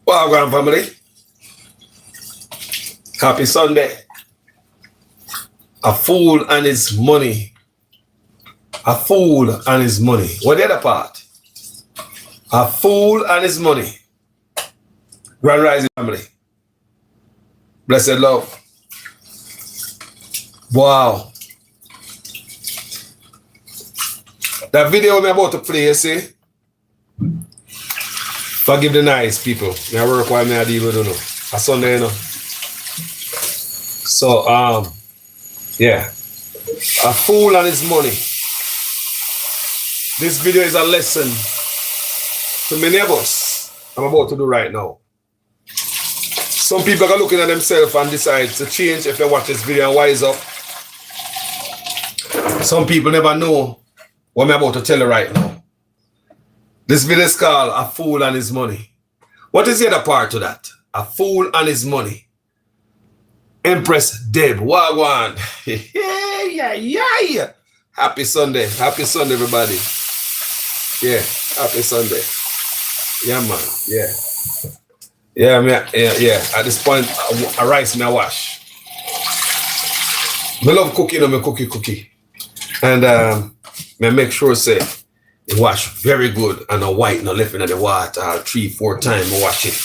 Wagwan Family. Happy Sunday. A fool and his money. A fool and his money. What the other part? A fool and his money. Grand Rising Family. Blessed love. Wow. That video I'm about to play, you see? Forgive the nice people. I work while I deal with, you know. A Sunday, you know. So, yeah. A fool and his money. This video is a lesson to many of us. I'm about to do right now. Some people are looking at themselves and decide to change if they watch this video and wise up. Some people never know what I'm about to tell you right now. This video is called A Fool and His Money. What is the other part to that? A Fool and His Money. Empress Deb, Wagwan. Yeah. Happy Sunday. Happy Sunday, everybody. Yeah, happy Sunday. Yeah, man. Yeah. Yeah. At this point, I rice me I wash. I love cooking, I cookie. And I make sure say it wash very good and a white not left in the water 3-4 times I wash it.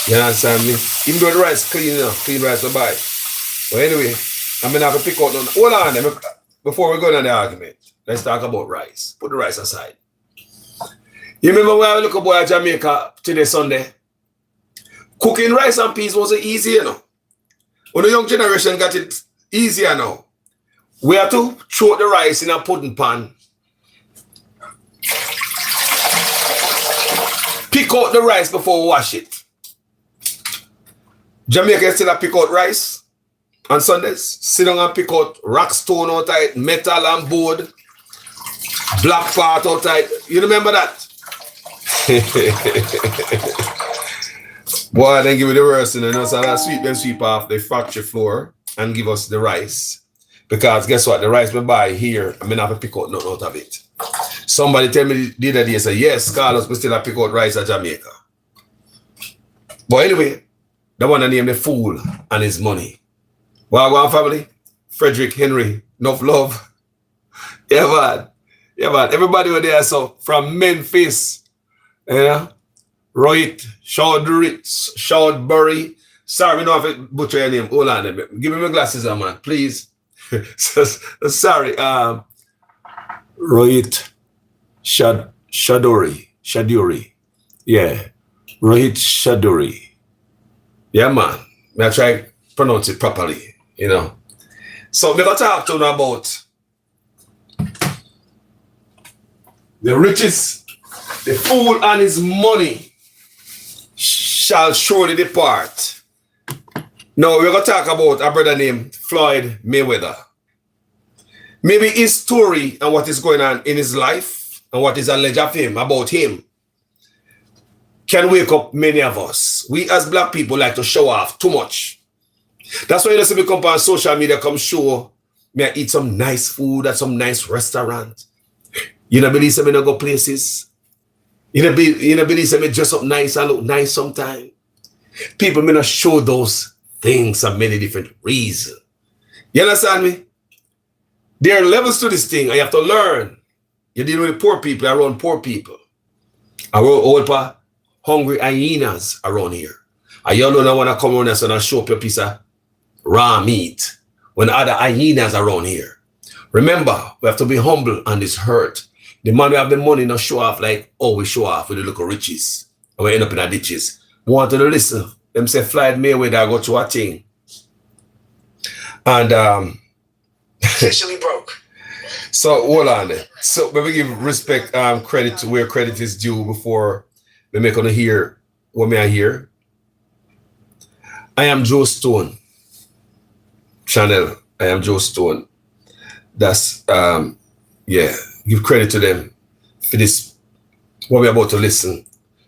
You understand me? Even though the rice clean enough, clean rice to buy. But anyway, I'm gonna have to pick out none. Hold on, before we go on the argument, let's talk about rice. Put the rice aside. You remember when I look at boy at Jamaica today Sunday? Cooking rice and peas wasn't easy, you know. When the young generation got it easier now. We have to throw the rice in a pudding pan. Pick out the rice before we wash it. Jamaica still pick out rice on Sundays. Sit down and pick out rock stone out of it, metal and board, black part out of it. You remember that? Boy, then give me the worst, you know, so that sweep off the factory floor and give us the rice. Because guess what? The rice we buy here, I mean, I have to pick out nothing out of it. Somebody tell me the other day, say, yes, Carlos, we still have to pick out rice at Jamaica. But anyway, the one I name the fool and his money. Wagwan Family, Frederick Henry, enough love. Yeah, man. Everybody were there, so from Memphis, yeah, Rohit, Shawdbury. Sorry, we don't have to butcher your name. Hold on, give me my glasses on, man, please. Sorry, Rohit Shaduri. Yeah, Rohit Shaduri. Yeah, man. I try to pronounce it properly, you know. So we're going to talk to you about the richest, the fool and his money shall surely depart. Now we're going to talk about a brother named Floyd Mayweather. Maybe his story and what is going on in his life and what is alleged of him, about him, can wake up many of us. We as black people like to show off too much. That's why you see me come on social media, come show me I eat some nice food at some nice restaurant. You know, believe me not go places. You know, believe me dress up nice and look nice sometimes. People may not show those things for many different reasons. You understand me? There are levels to this thing. I have to learn. You're dealing with poor people around poor people. Around hungry hyenas around here. And you don't want to come around and show up your piece of raw meat when other hyenas around here. Remember, we have to be humble on this hurt. The man who have the money not show off like, oh, we show off with the little riches. And we end up in our ditches. We want to listen. Them say Floyd Mayweather go to a thing. And officially broke. So hold on there. So when we give respect, credit to where credit is due before we make on hear what may I hear. I am Joe Stone. Channel. I am Joe Stone. That's yeah. Give credit to them for this. What we're about to listen.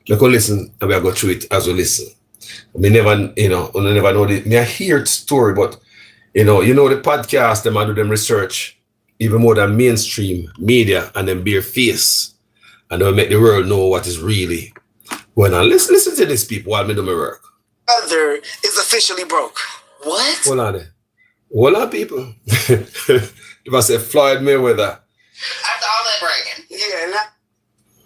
We can listen and we go through it as we listen. We never, never know the. I hear the story, but the podcast, them I do them research even more than mainstream media and them bare face, and they'll make the world know what is really Well, now listen to this, people, while me do my work. Other is officially broke. What? Hold on there. Hold on, people. If I say Floyd Mayweather. After all that bragging. Yeah, and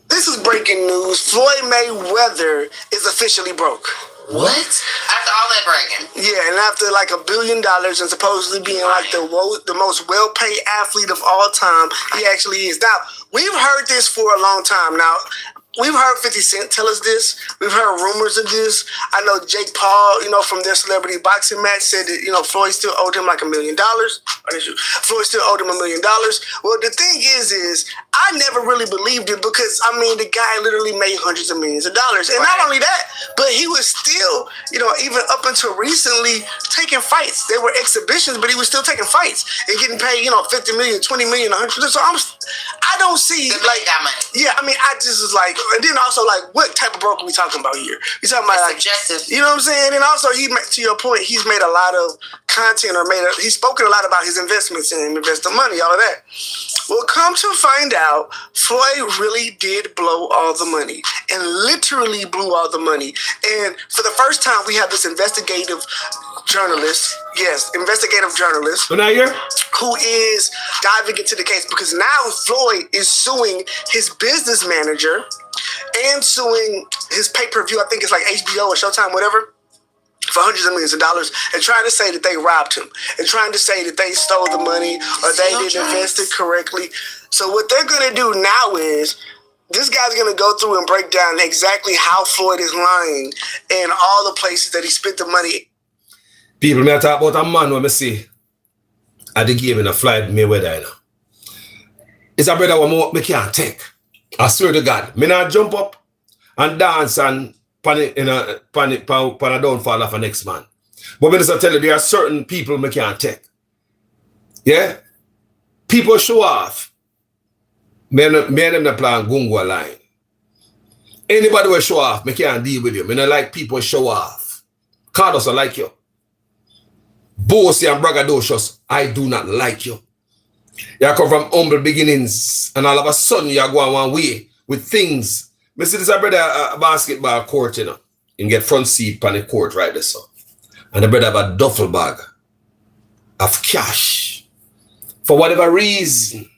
this is breaking news. Floyd Mayweather is officially broke. What? After all that bragging. Yeah, and after like $1 billion and supposedly being like the most well-paid athlete of all time, he actually is. Now, we've heard this for a long time now. We've heard 50 Cent tell us this. We've heard rumors of this. I know Jake Paul, from their celebrity boxing match said that, Floyd still owed him like $1 million. Floyd still owed him $1 million. Well, the thing is I never really believed it because, the guy literally made hundreds of millions of dollars. And not only that, but he was still, even up until recently taking fights. They were exhibitions, but he was still taking fights and getting paid, 50 million, 20 million, 100. So I don't see, like, yeah, I just was like, and then also, like, what type of broke are we talking about here? We talking about, like, subjective. You know what I'm saying? And also, to your point, he's made a lot of content he's spoken a lot about his investments and investing money, all of that. Well, come to find out, Floyd really did blow all the money and literally blew all the money. And for the first time, we have this investigative journalist, who is diving into the case because now Floyd is suing his business manager and suing his pay-per-view, I think it's like HBO or Showtime, whatever, for hundreds of millions of dollars, and trying to say that they robbed him and trying to say that they stole the money or they didn't invest it correctly. So what they're going to do now is this guy's going to go through and break down exactly how Floyd is lying and all the places that he spent the money. People, may I talk about a man when I see at the game in a Floyd Mayweather. It's a brother who I can't take. I swear to God. Me not jump up and dance and pan a downfall of a next man. But when I tell you, there are certain people I can't take. Yeah? People show off. Me and them not playing gungo line. Anybody will show off, I can't deal with you. I don't like people show off. Carlos, I like you. Bossy and braggadocious, I do not like you. You come from humble beginnings and all of a sudden you go one way with things. I see this brother a basketball court, and get front seat on the court right there, so. And the brother have a duffel bag of cash. For whatever reason,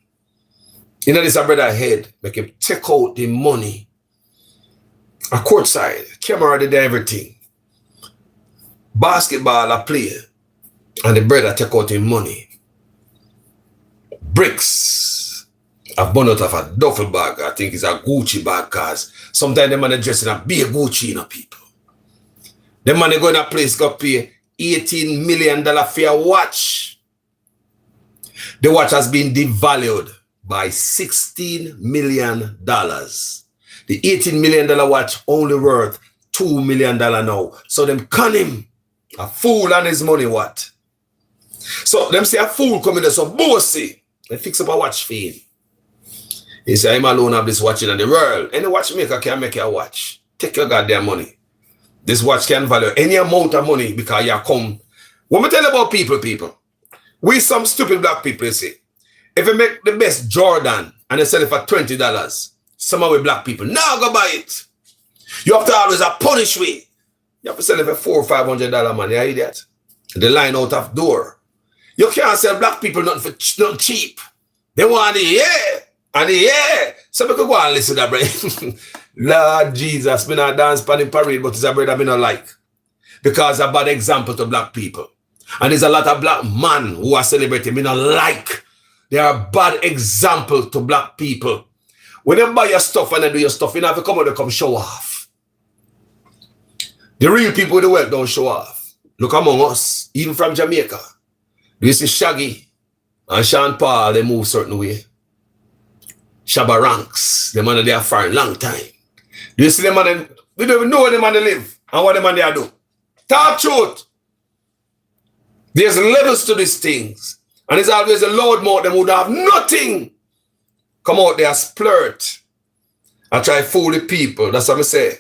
this a brother head, make him take out the money. A courtside, camera did everything. Basketball a play, and the brother take out the money. Bricks I've bought out of a duffel bag. I think it's a Gucci bag because sometimes them man dress in a big Gucci, people. Them man go in a place go pay $18 million for a watch. The watch has been devalued by $16 million. The $18 million watch only worth $2 million now. So them con him. A fool and his money what? So them say a fool coming there so bossy. They fix up a watch for him. He say, I'm alone have this watch in the world. Any watchmaker can make you a watch. Take your goddamn money. This watch can value any amount of money because you come. What me tell you about people? We some stupid black people, you see. If you make the best Jordan and they sell it for $20, some of we black people, now go buy it. You have to always punish we. You have to sell it for $400 or $500, man. You idiot. The line out of door. You can't sell black people nothing for nothing cheap. They want the yeah. And the yeah. So we could go and listen to that, brother. Lord Jesus, me not dance pan in parade, but it's a brother me not like. Because a bad example to black people. And there's a lot of black men who are celebrating me not like. They are a bad example to black people. When they buy your stuff and they do your stuff, you have to come out and come show off. The real people with the wealth don't show off. Look among us, even from Jamaica. Do you see Shaggy and Sean Paul, they move certain way. Shabba Ranks, the man they are for a long time. Do you see the man, we don't even know where the man they live and what the man they do. Talk truth. There's levels to these things. And there's always a loud mouth them would have nothing. Come out there, splurt. I try to fool the people. That's what I say.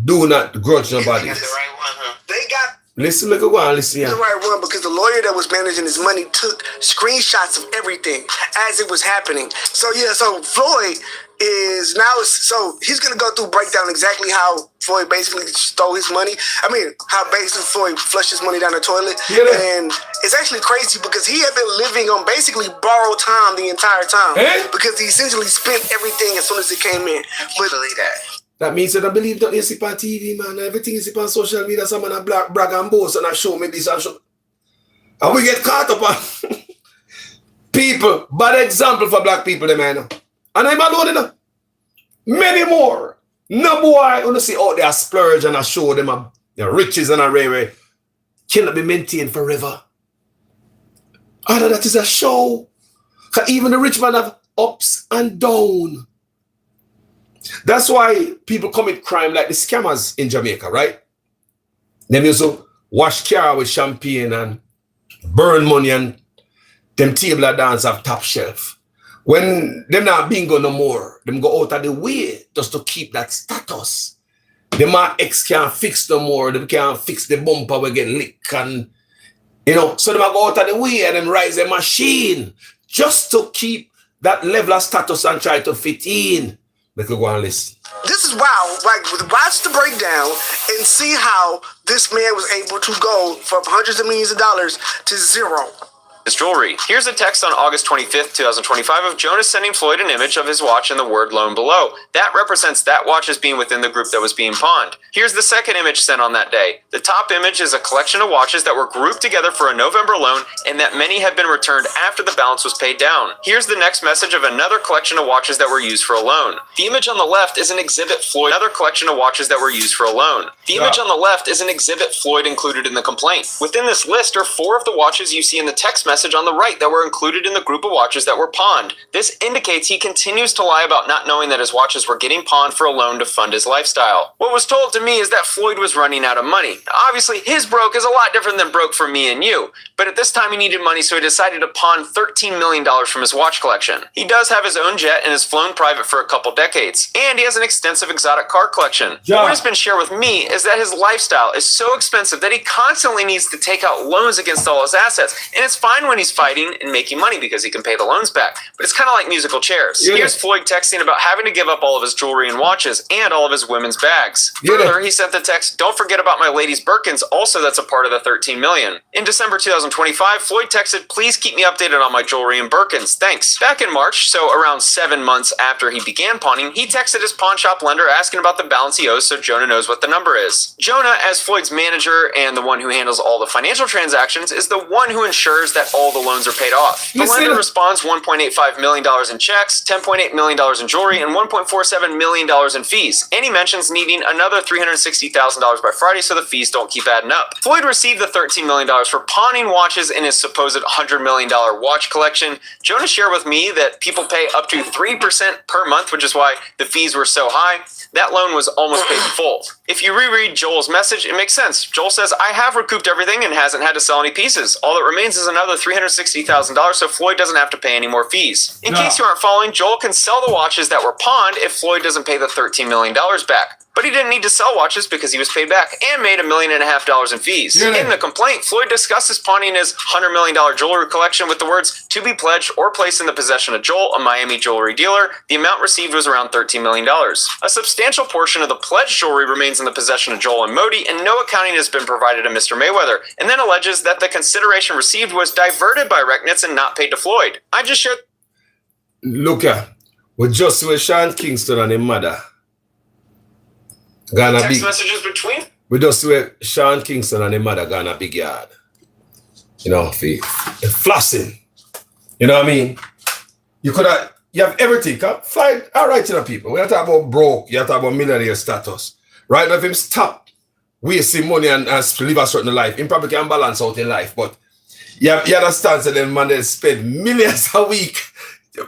Do not grudge nobody. That's the right one, huh? They got... Listen, look at one, listen here. The right one, because the lawyer that was managing his money took screenshots of everything as it was happening. So yeah, so Floyd is now, so he's going to go through breakdown exactly how Floyd basically stole his money. I mean, how basically Floyd flushed his money down the toilet. Yeah. And it's actually crazy because he had been living on basically borrowed time the entire time. Because he essentially spent everything as soon as it came in. But believe that. That means that I believe that you see on TV, man. Everything is on social media. Someone a brag and boast and I show me this and show. And we get caught up on people. Bad example for black people, man. And I'm alone enough. Many more. No boy, I want to see out there splurge and I show them their riches and a rare cannot be maintained forever. All of that is a show. Because even the rich man have ups and downs. That's why people commit crime like the scammers in Jamaica, right? Them used to wash car with champagne and burn money and them table dance have top shelf. When them not bingo no more, them go out of the way just to keep that status. Them ex can't fix no more, them can't fix the bumper we get licked and so them go out of the way and them rise a machine just to keep that level of status and try to fit in. Let's go and listen. This is wild. Like, watch the breakdown and see how this man was able to go from hundreds of millions of dollars to zero. His jewelry. Here's a text on August 25th, 2025 of Jonas sending Floyd an image of his watch and the word loan below. That represents that watch as being within the group that was being pawned. Here's the second image sent on that day. The top image is a collection of watches that were grouped together for a November loan and that many had been returned after the balance was paid down. Here's the next message of another collection of watches that were used for a loan. The image on the left is an exhibit Floyd, another collection of watches that were used for a loan. The image on the left is an exhibit Floyd included in the complaint. Within this list are 4 of the watches you see in the text message on the right that were included in the group of watches that were pawned. This indicates he continues to lie about not knowing that his watches were getting pawned for a loan to fund his lifestyle. What was told to me is that Floyd was running out of money. Obviously, his broke is a lot different than broke for me and you, but at this time he needed money, so he decided to pawn $13 million from his watch collection. He does have his own jet and has flown private for a couple decades, and he has an extensive exotic car collection. Yeah. What has been shared with me is that his lifestyle is so expensive that he constantly needs to take out loans against all his assets, and it's fine when he's fighting and making money because he can pay the loans back. But it's kind of like musical chairs. Yeah. Here's Floyd texting about having to give up all of his jewelry and watches and all of his women's bags. Yeah. Further, he sent the text, "Don't forget about my ladies' Birkins, also that's a part of the $13 million. In December 2025, Floyd texted, "Please keep me updated on my jewelry and Birkins. Thanks." Back in March, so around 7 months after he began pawning, he texted his pawn shop lender asking about the balance he owes so Jonah knows what the number is. Jonah, as Floyd's manager and the one who handles all the financial transactions, is the one who ensures that all the loans are paid off. The lender responds $1.85 million in checks, $10.8 million in jewelry, and $1.47 million in fees. And he mentions needing another $360,000 by Friday so the fees don't keep adding up. Floyd received the $13 million for pawning watches in his supposed $100 million watch collection. Jonah shared with me that people pay up to 3% per month, which is why the fees were so high. That loan was almost paid in full. If you reread Joel's message, it makes sense. Joel says, "I have recouped everything and hasn't had to sell any pieces. All that remains is another $360,000 so Floyd doesn't have to pay any more fees." In case you aren't following, Joel can sell the watches that were pawned if Floyd doesn't pay the $13 million back. But he didn't need to sell watches because he was paid back and made $1.5 million in fees. Yeah. In the complaint, Floyd discusses pawning his $100 million jewelry collection with the words, "to be pledged or placed in the possession of Joel, a Miami jewelry dealer." The amount received was around $13 million. A substantial portion of the pledged jewelry remains in the possession of Joel and Modi, and no accounting has been provided to Mr. Mayweather, and then alleges that the consideration received was diverted by Recknitz and not paid to Floyd. I just shared... Look at, we just with Sean Kingston and his mother. Gonna text big, messages between... we just with Sean Kingston and his mother gone a big yard. For flossing. You know what I mean? You have everything. Fly, all right, people. We're not talking about broke, you're talking about millionaire status. Right now, if him stop wasting money and live a certain life, he probably can balance out in life. But you understand, so them man, they spend millions a week.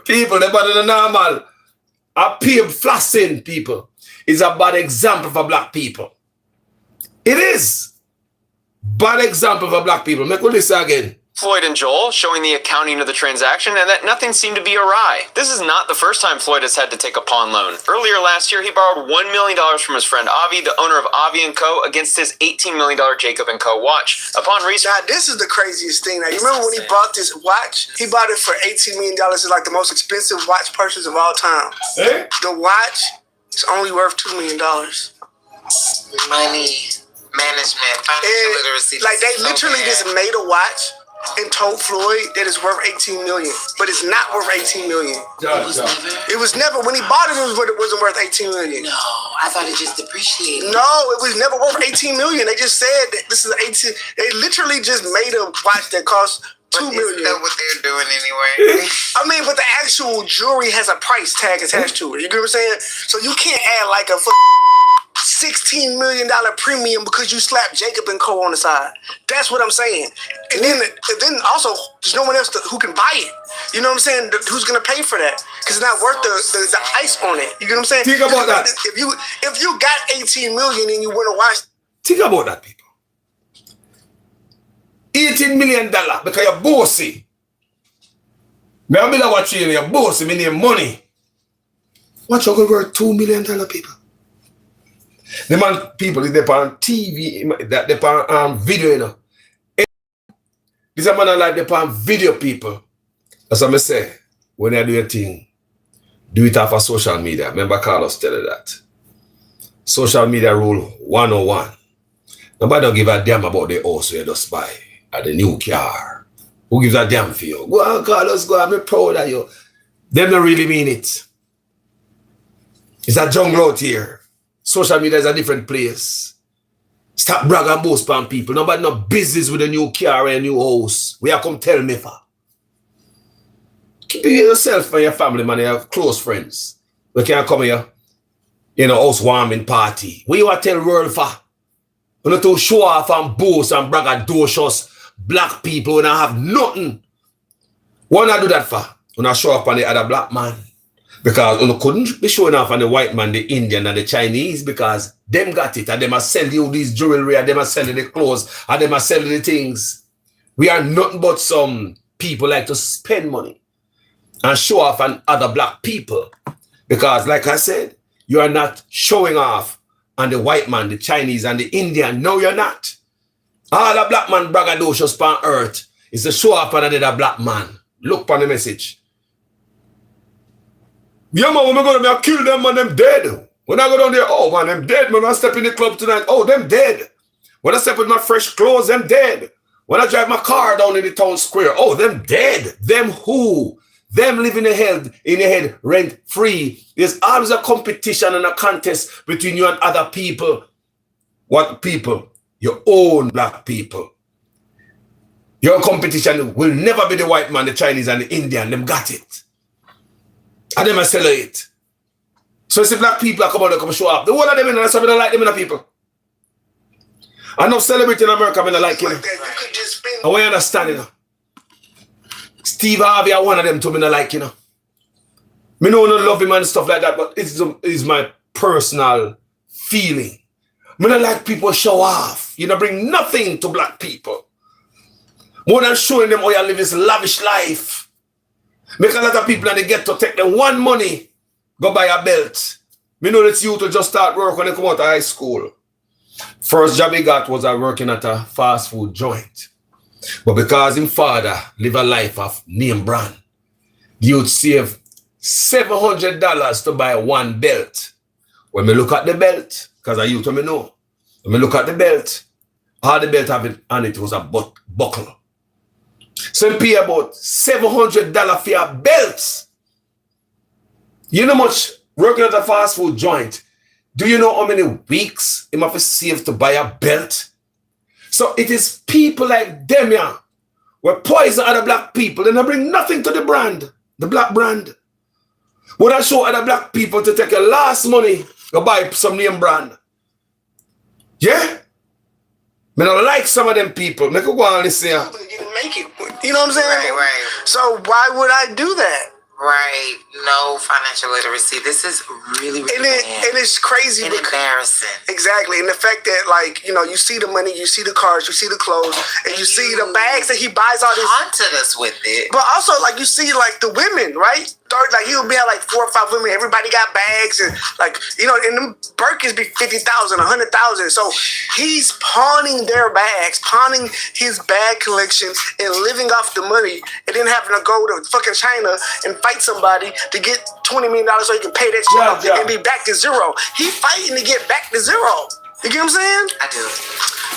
People, they're better than normal. I pay flossing, people. Is a bad example for black people. It is. Bad example for black people. Make me listen again. Floyd and Joel, showing the accounting of the transaction and that nothing seemed to be awry. This is not the first time Floyd has had to take a pawn loan. Earlier last year, he borrowed $1 million from his friend Avi, the owner of Avi & Co., against his $18 million Jacob & Co. watch. Upon research... Now, this is the craziest thing. Now, you remember when he bought this watch? He bought it for $18 million. It's like the most expensive watch purchase of all time. Eh? The watch is only worth $2 million. Money management, financial literacy. Like, they literally just made a watch and told Floyd that it's worth $18 million, but it's not worth $18 million. It was never when he bought it. It wasn't worth $18 million. No, I thought it just depreciated. No, it was never worth $18 million. They just said that this is 18. They literally just made a watch that cost $2 million. Isn't that what they're doing anyway? I mean, but the actual jewelry has a price tag attached to it. You get what I'm saying? So you can't add like a $16 million premium because you slapped Jacob & Co. on the side. That's what I'm saying. And then also, there's no one else who can buy it. You know what I'm saying? Who's going to pay for that? Because it's not worth the ice on it. You get what I'm saying? Think about that. If you got $18 million and you want to watch... Think about that, people. $18 million because you're bossy. Me I build watch you, you're bossy, me need money. Watch you go worth $2 million, people. The man, people, they on TV, they on video, you know. This a man like they on video, people. That's what I say. When you do a thing, do it off of social media. Remember Carlos tell you that. Social media rule 101. Nobody don't give a damn about the house you just buy or the new car. Who gives a damn for you? Go on, Carlos, go on, I'm proud of you. Them don't really mean it. It's a jungle out here. Social media is a different place. Stop brag and boast on people. Nobody no business with a new car or a new house. We are come tell me for. Keep it yourself and your family, man, your close friends. We can't come here, you know, housewarming party. What you want to tell world for? You know, to show off and boast and brag and docious black people when I have nothing. Why not do that for? When I show up on the other black man. Because you couldn't be showing off on the white man, the Indian and the Chinese because them got it and them are selling you these jewelry and them are selling the clothes and them are selling the things. We are nothing but some people like to spend money and show off on other black people. Because like I said, you are not showing off on the white man, the Chinese and the Indian. No, you're not. All the black man braggadocious on earth is to show off on another black man. Look on the message. Yeah, man, when I go to kill them, man, them dead. When I go down there, oh, man, them dead. When I step in the club tonight, oh, them dead. When I step with my fresh clothes, them dead. When I drive my car down in the town square, oh, them dead. Them who? Them living in the head rent free. There's always a competition and a contest between you and other people. What people? Your own black people. Your competition will never be the white man, the Chinese, and the Indian. Them got it. And them sell it. So it's the black people that come out and come show up. The whole of them in and somebody like them in the people. I know celebrity in America when I like him. I want you understand, you know. Steve Harvey are one of them to me I like, you know. Me know I don't love him and stuff like that, but it's my personal feeling. Me don't like people show off. You know, bring nothing to black people. More than showing them how you live this lavish life. Make a lot of people and they get to take them one money, go buy a belt. Me know that you to just start work when they come out of high school. First job he got was working at a fast food joint. But because his father live a life of name brand, he would save $700 to buy one belt. When me look at the belt, because I used to me know, when me look at the belt, all the belt have it on it was a buckle. So he pay about $700 for your belts. You know much working at a fast food joint. Do you know how many weeks he must save to buy a belt? So it is people like them here who poison other black people and they bring nothing to the brand, the black brand. Would I show other black people to take your last money to buy some name brand? Yeah? I don't like some of them people. Make a go on listen here. Make it. You know what I'm saying? Right. So why would I do that? Right. No financial literacy. This is really, really bad. And it's crazy. And embarrassing. Exactly. And the fact that, like, you know, you see the money, you see the cars, you see the clothes, and you see the bags that he buys all these. Haunted us with it. But also, like, you see, like, the women, right? Like, he'll be at, like, 4 or 5 women. Everybody got bags. And, like, you know, and them Birkins be 50,000, 100,000. So he's pawning their bags, pawning his bag collection and living off the money and then having to go to fucking China and fight somebody to get $20 million so he can pay that shit off and be back to zero. He fighting to get back to zero. You get what I'm saying? I do.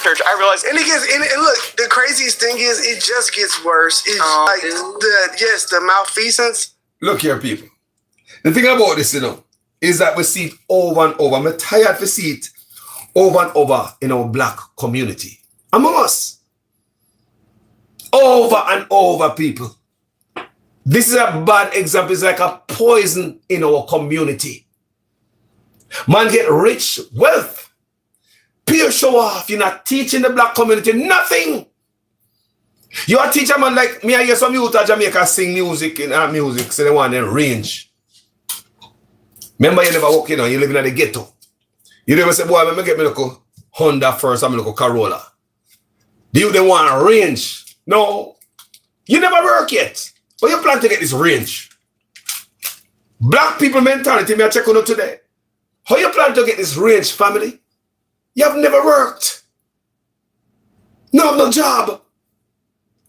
Church, I realize. And look, the craziest thing is it just gets worse. It's the malfeasance. Look here, people. The thing about this, you know, is that we see it over and over. I'm tired to see it over and over in our black community. Among us. Over and over, people. This is a bad example. It's like a poison in our community. Man get rich, wealth. Pure show off. You're not teaching the black community nothing. You're a teacher, man, like me. I hear some youth at Jamaica sing music in our music, so they want them range. Remember, you never walk in, you live in the ghetto. You never say, boy, let me get me a Honda first, I'm a Corolla. Do you they want range? No. You never work yet. But you plan to get this range. Black people mentality, me I check on you today. How you plan to get this range, family? You have never worked. No job.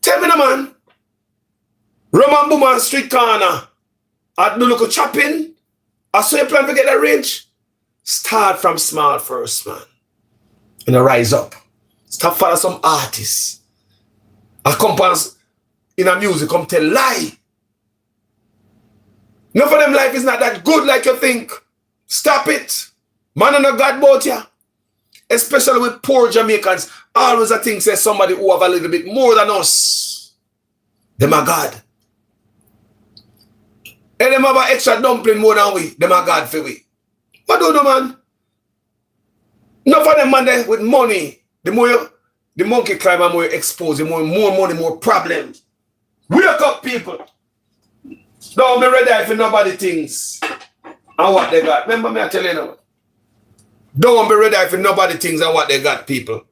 Tell me, no man. Roman Booman street corner. I do look chopping. I saw you plan to get that range. Start from small first, man. And rise up. Start follow some artists. I come in a music, come tell lie. None of them life is not that good like you think. Stop it. Man and a God about you. Especially with poor Jamaicans. Always I think say somebody who have a little bit more than us. Them are God. And them have an extra dumpling more than we. Them are God for we. What do you do, man? Enough of them man there with money. The more the monkey climb and more exposed, the more money, more problems. Wake up, people. Don't be ready for nobody things. And what they got. Remember me I tell you now. Don't be ready for nobody things and what they got, people.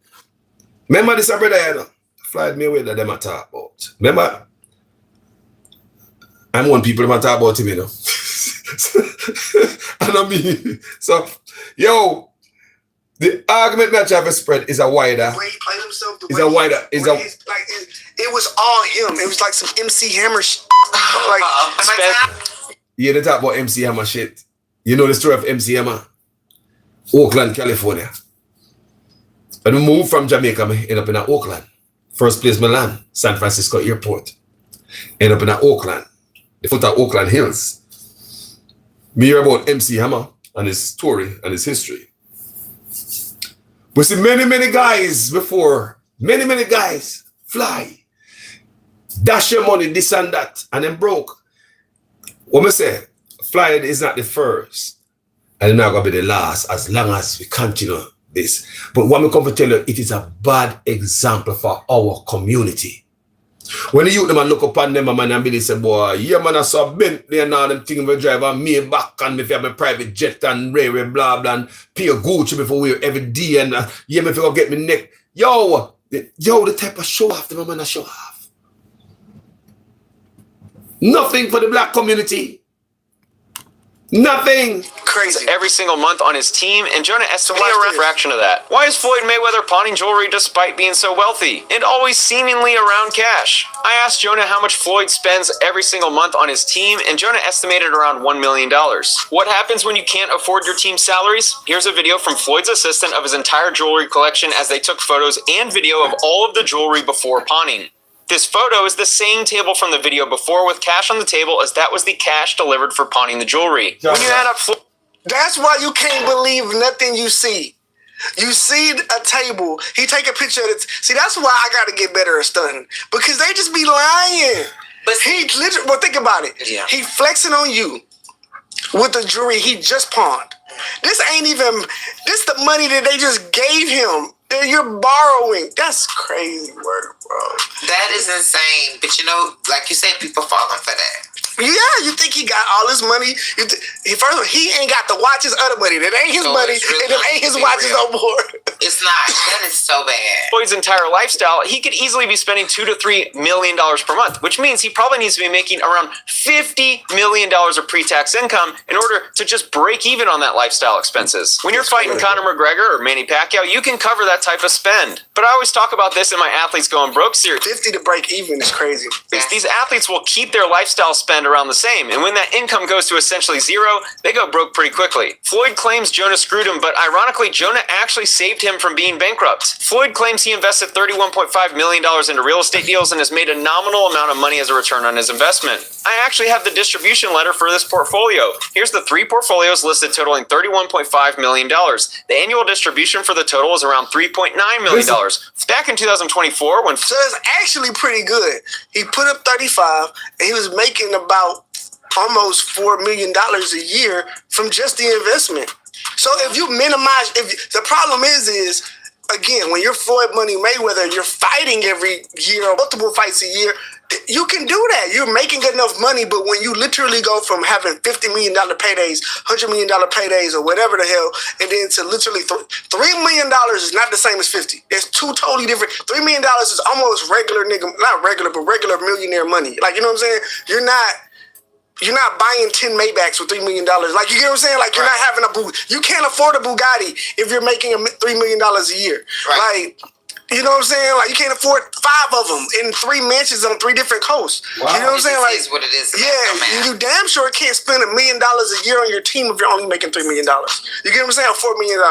Remember this brother, you know? Floyd Mayweather, them I talk about. Remember? I'm one people that talk about him, you know. And I mean, so, yo, the argument that Travis spread is a wider. The way he played himself, it was all him. It was like some MC Hammer shit. Yeah, they talk about MC Hammer shit. You know the story of MC Hammer? Oakland, California. And we moved from Jamaica, I end up in Oakland. First place Milan, San Francisco Airport. End up in Oakland. The foot of Oakland Hills. We hear about MC Hammer and his story and his history. We see many guys before, many guys fly, dash your money, this and that, and then broke. What I say, flying is not the first, and it's not going to be the last as long as we continue this. But what I come to tell you, it is a bad example for our community. When the youth them and look upon them man and say, boy, yeah man, I saw Bentley and all them things we drive and me back and me have my private jet and railway blah blah and pay a Gucci before we every day and yeah me if you get me neck. Yo, the type of show off the man a show off. Nothing for the black community. Nothing. Crazy. Every single month on his team, and Jonah estimated a fraction of that. Why is Floyd Mayweather pawning jewelry despite being so wealthy and always seemingly around cash? I asked Jonah how much Floyd spends every single month on his team, and Jonah estimated around $1 million. What happens when you can't afford your team's salaries? Here's a video from Floyd's assistant of his entire jewelry collection as they took photos and video of all of the jewelry before pawning. This photo is the same table from the video before with cash on the table as that was the cash delivered for pawning the jewelry. When you add up that's why you can't believe nothing you see. You see a table, he take a picture of it. See, that's why I got to get better at stunting. Because they just be lying. But he literally, well, think about it. Yeah. He flexing on you with the jewelry he just pawned. This the money that they just gave him. You're borrowing. That's crazy work, bro. That is insane. But you know, like you said, people falling for that. Yeah, you think he got all his money? First of all, he ain't got the watches of the money. That ain't his money, really, and them ain't his watches no more. It's not. That is so bad. Floyd's entire lifestyle, he could easily be spending $2 to $3 million per month, which means he probably needs to be making around $50 million of pre-tax income in order to just break even on that lifestyle expenses. When you're fighting Conor McGregor or Manny Pacquiao, you can cover that type of spend. But I always talk about this in my Athletes Going Broke series. 50 to break even is crazy. These athletes will keep their lifestyle spend around the same, and when that income goes to essentially zero, they go broke pretty quickly. Floyd claims Jonah screwed him, but ironically, Jonah actually saved him from being bankrupt. Floyd claims he invested $31.5 million into real estate deals and has made a nominal amount of money as a return on his investment. I actually have the distribution letter for this portfolio. Here's the 3 portfolios listed totaling $31.5 million. The annual distribution for the total is around $3.9 million. Back in 2024, when... So it's actually pretty good. He put up 35, and he was making about almost $4 million a year from just the investment. So if you minimize, the problem is again, when you're Floyd Money Mayweather, you're fighting every year, multiple fights a year. You can do that. You're making enough money, but when you literally go from having $50 million paydays, $100 million paydays, or whatever the hell, and then to literally $3 million is not the same as 50. It's two totally different. $3 million is almost regular nigga, not regular, but regular millionaire money. Like, you know what I'm saying? You're not buying 10 Maybachs with $3 million. Like, you get what I'm saying? Like, you're not having a Bugatti. You can't afford a Bugatti if you're making $3 million a year. Right. Like, you know what I'm saying? Like, you can't afford 5 of them in 3 mansions on 3 different coasts. Wow. You know what I'm saying? Like, is what it is. Yeah, you damn sure can't spend $1 million a year on your team if you're only making $3 million. You get what I'm saying? $4 million.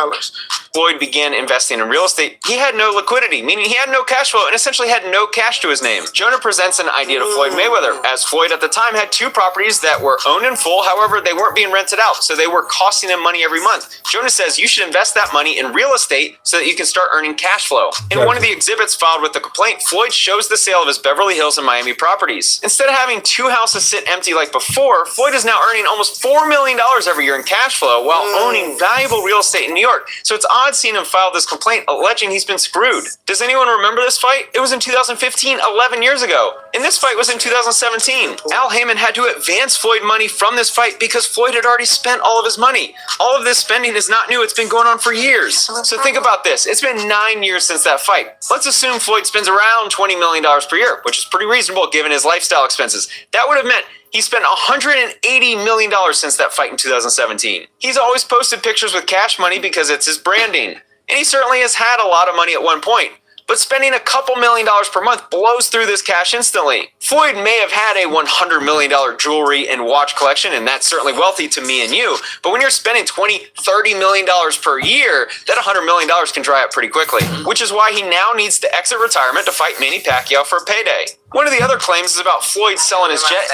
Floyd began investing in real estate, he had no liquidity, meaning he had no cash flow and essentially had no cash to his name. Jonah presents an idea to Floyd Mayweather, as Floyd at the time had 2 properties that were owned in full, however, they weren't being rented out, so they were costing him money every month. Jonah says you should invest that money in real estate so that you can start earning cash flow. In one of the exhibits filed with the complaint, Floyd shows the sale of his Beverly Hills and Miami properties. Instead of having 2 houses sit empty like before, Floyd is now earning almost $4 million every year in cash flow while owning valuable real estate in New York. So it's odd seeing him file this complaint alleging he's been screwed. Does anyone remember this fight? It was in 2015, 11 years ago. And this fight was in 2017. Al Heyman had to advance Floyd money from this fight because Floyd had already spent all of his money. All of this spending is not new. It's been going on for years. So think about this. It's been 9 years since that fight. Let's assume Floyd spends around $20 million per year, which is pretty reasonable given his lifestyle expenses. That would have meant he spent $180 million since that fight in 2017. He's always posted pictures with cash money because it's his branding. And he certainly has had a lot of money at one point. But spending a couple $1 million per month blows through this cash instantly. Floyd may have had a $100 million jewelry and watch collection, and that's certainly wealthy to me and you. But when you're spending $20, $30 million per year, that $100 million can dry up pretty quickly. Which is why he now needs to exit retirement to fight Manny Pacquiao for a payday. One of the other claims is about Floyd selling his jet.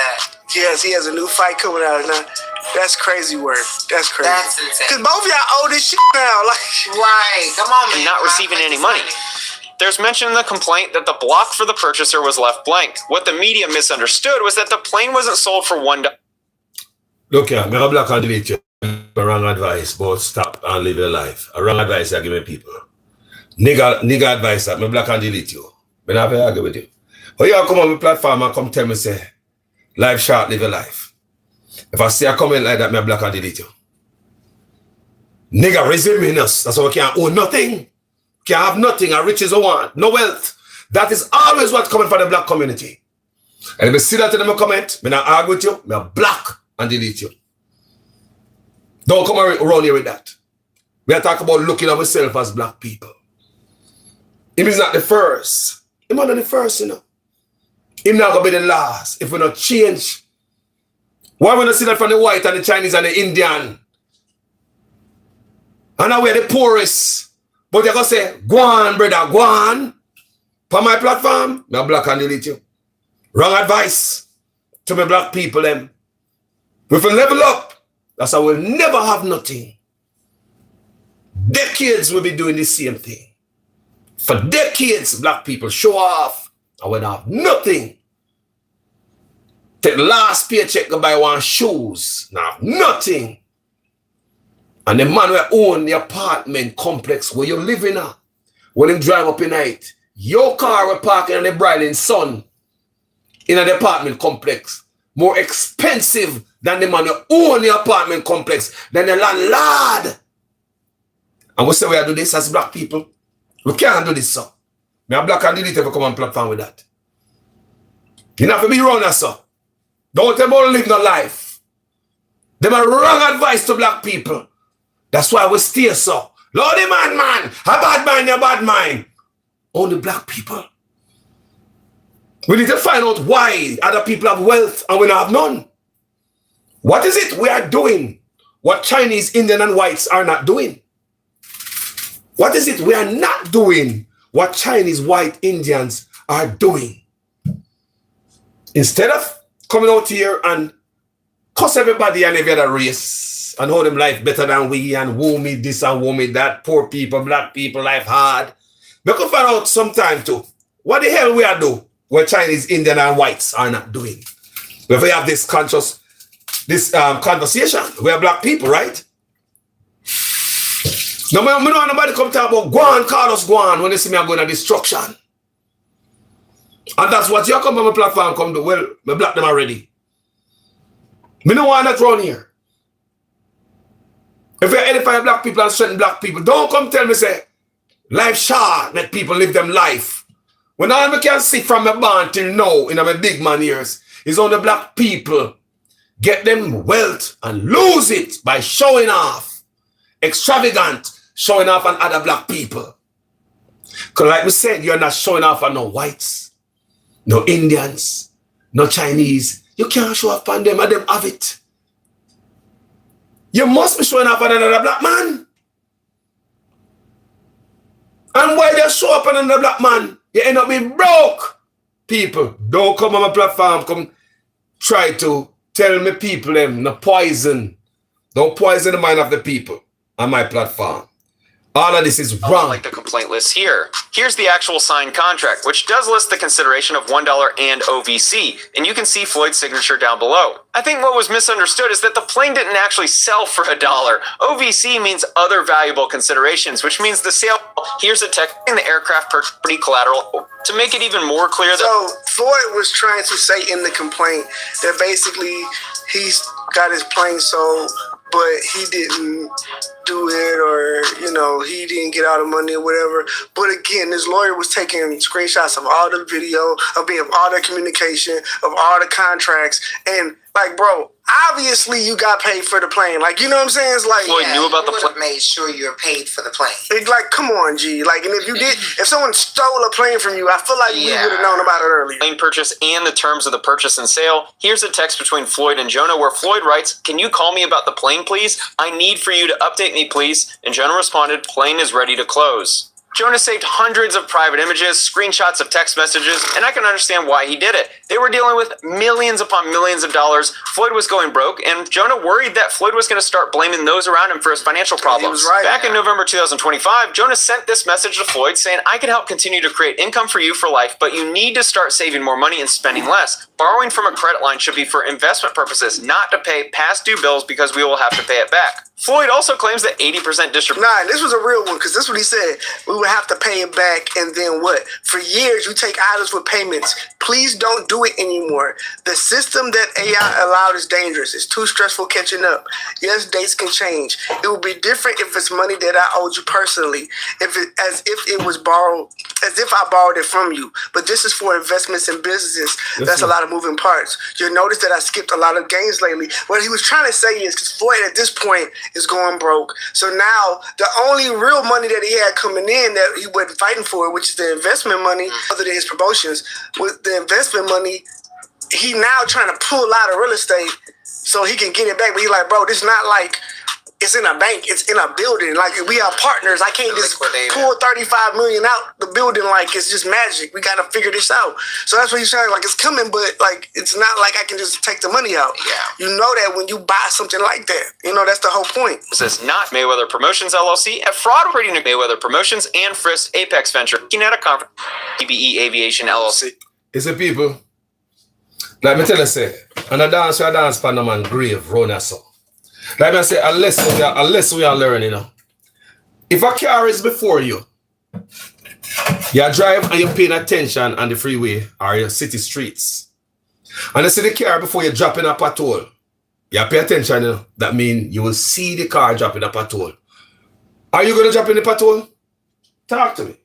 Yes, he has a new fight coming out now. That's crazy work. That's crazy. That's insane. Because both of y'all owe this shit now. Like, right. Come on, man. And not receiving any money. There's mention in the complaint that the block for the purchaser was left blank. What the media misunderstood was that the plane wasn't sold for $1. Look here, I'm going to block and delete you. Wrong advice, but stop and live your life. A wrong advice I give me people. Nigga advice that me block and delete you. I don't have to argue with you. But you come on my platform and come tell me, say, life short, live your life. If I see a comment like that, me block and delete you. Nigga, resuming us. That's why we can't own nothing. Can't have nothing, and riches I want, no wealth. That is always what's coming from the black community. And if you see that in my comment, I not argue with you, I block and delete you. Don't come around here with that. We are talking about looking at ourselves as black people. Him is not the first. Him not the first, you know. Him not going to be the last if we not change. Why we not see that from the white and the Chinese and the Indian? And now we're the poorest. But you're going to say, go on, brother, go on. For my platform, I block and delete you. Wrong advice to my black people, them. If we level up, that's how we'll never have nothing. Decades we'll be doing the same thing. For decades, black people show off and we'll have nothing. Take the last paycheck to buy 1 shoes. Now, nothing. And the man will own the apartment complex where you live in, when him drive up in night, your car will park in the bridling sun in the apartment complex. more expensive than the man who own the apartment complex, than the landlord. And we say we do this as black people. We can't do this, sir. Me a black and delete ever come on platform with that. You have to be wrong, sir. Don't tell about live no life. Them are wrong advice to black people. That's why we stay, sir. Lordy man, a bad mind, a bad mind. Only black people. We need to find out why other people have wealth and we don't have none. What is it we are doing? What Chinese, Indian, and whites are not doing? What is it we are not doing? What Chinese, white, Indians are doing? Instead of coming out here and cuss everybody and every other race and how them life better than we and woo me this and woo me that, poor people, black people, life hard. We can find out sometime too. What the hell we are doing? What Chinese, Indian, and whites are not doing. If we have this conversation, we are black people, right? No, I don't want nobody come talk about go on, call us go on when they see me I'm going to destruction. And that's what you come on my platform come do. Well, I block them already. Me no want that around here. If you edify black people and strengthen black people, don't come tell me say life short, let people live them life. When all I can see from my barn till now in my big man years is on the black people get them wealth and lose it by showing off. Extravagant, showing off on other black people. Because like we said, you're not showing off on no whites, no Indians, no Chinese. You can't show off on them and them have it. You must be showing off on another black man. And why they show up on another black man? You end up being broke. People, don't come on my platform, come try to tell me people them, no poison. Don't poison the mind of the people on my platform. All of this is wrong. Like the complaint list here. Here's the actual signed contract, which does list the consideration of $1 and OVC, and you can see Floyd's signature down below. I think what was misunderstood is that the plane didn't actually sell for $1. OVC means other valuable considerations, which means the sale. Here's a text in the aircraft property collateral to make it even more clear that. So Floyd was trying to say in the complaint that basically he's got his plane sold, but he didn't do it, or he didn't get all the money or whatever. But again, this lawyer was taking screenshots of all the video, of all the communication, of all the contracts, and like, bro, obviously you got paid for the plane. Like, you know what I'm saying? It's like, Floyd knew about the plane. Made sure you're paid for the plane. It's like, come on, G. Like, and if you did, if someone stole a plane from you, I feel like we would have known about it earlier. Plane purchase and the terms of the purchase and sale. Here's a text between Floyd and Jonah where Floyd writes, "Can you call me about the plane, please? I need for you to update me, please." And Jonah responded, "Plane is ready to close." Jonah saved hundreds of private images, screenshots of text messages, and I can understand why he did it. They were dealing with millions upon millions of dollars. Floyd was going broke, and Jonah worried that Floyd was going to start blaming those around him for his financial problems. He was right. Back in November 2025, Jonah sent this message to Floyd saying, "I can help continue to create income for you for life, but you need to start saving more money and spending less. Borrowing from a credit line should be for investment purposes, not to pay past due bills because we will have to pay it back." Floyd also claims that 80% distribution. Nah, this was a real one, because this is what he said. We would have to pay it back, and then what? For years, you take items with payments. Please don't do it anymore. The system that AI allowed is dangerous. It's too stressful catching up. Yes, dates can change. It would be different if it's money that I owed you personally, as if I borrowed it from you. But this is for investments in businesses. That's a lot of moving parts. You'll notice that I skipped a lot of gains lately. What he was trying to say is, because Floyd at this point is going broke. So now the only real money that he had coming in that he wasn't fighting for, which is the investment money, other than his promotions, with the investment money, he now trying to pull out of real estate so he can get it back. But he's like, bro, this is not like it's in a bank, it's in a building. Like, we are partners. I can't just pull 35 million out the building like it's just magic. We gotta figure this out. So that's what he's saying. Like, it's coming, but like it's not like I can just take the money out. Yeah. You know that when you buy something like that. That's the whole point. This is not Mayweather Promotions LLC, a fraud operating Mayweather Promotions and Frisk Apex Venture, Kinetic Conference, EBE Aviation LLC. It's the people. Like me tell you, say, and I dance for no man grave, run so. Like I say, unless we are learning, if a car is before you, you drive and you're paying attention on the freeway or your city streets, And you see the car before you drop in a pothole. You pay attention, you know. That means you will see the car drop in a pothole. Are you going to drop in the pothole? Talk to me.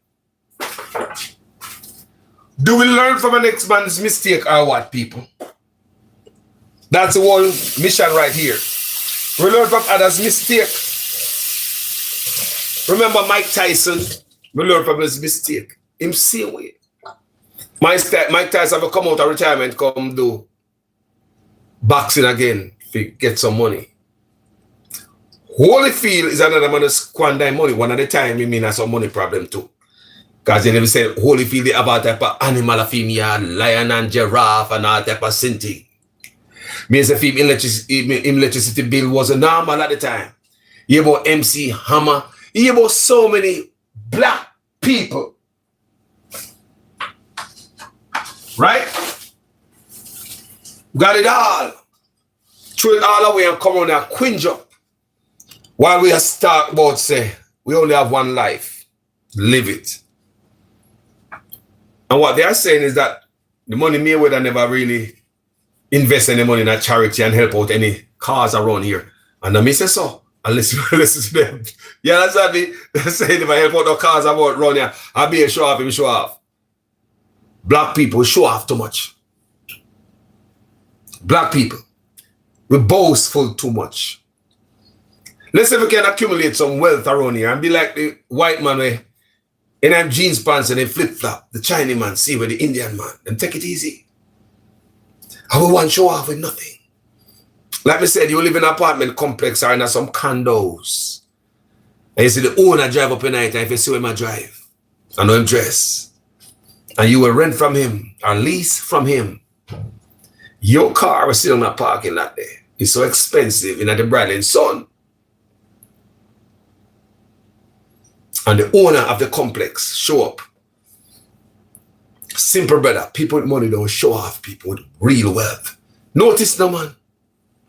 Do we learn from the next man's mistake or what, people? That's the whole mission right here. We learn from others' mistake. Remember Mike Tyson? We learn from his mistake. Him same way. Mike Tyson will come out of retirement, come do boxing again to get some money. Holyfield is another man who squander money. One at a time, he mean has some money problem too. Because they never said Holyfield they have all type of animal of him, lion and giraffe and all type of thing. Means if him electricity bill was normal at the time. He about MC Hammer. He about so many black people. Right? Got it all. Throw it all away and come on and quinge up. While we are start about say, we only have one life. Live it. And what they are saying is that the money Mayweather never really invest any money in a charity and help out any cause around here. And I say so. And listen to them. Yeah, that's what they say. If I help out the cause about around here, I'll be a show off, show off. Black people show off too much. Black people, we boastful too much. Let's see if we can accumulate some wealth around here and be like the white man where in them jeans pants and they flip-flop. The Chinese man, see with the Indian man. Them take it easy. I will want show off with nothing. Like I said, you live in an apartment complex or in some condos. And you see the owner drive up at night and if you see him I drive, I know him dress. And you will rent from him or lease from him. Your car was still in that parking lot there. It's so expensive in the brother and son. And the owner of the complex show up. Simple brother, people with money don't show off people with real wealth. Notice no man.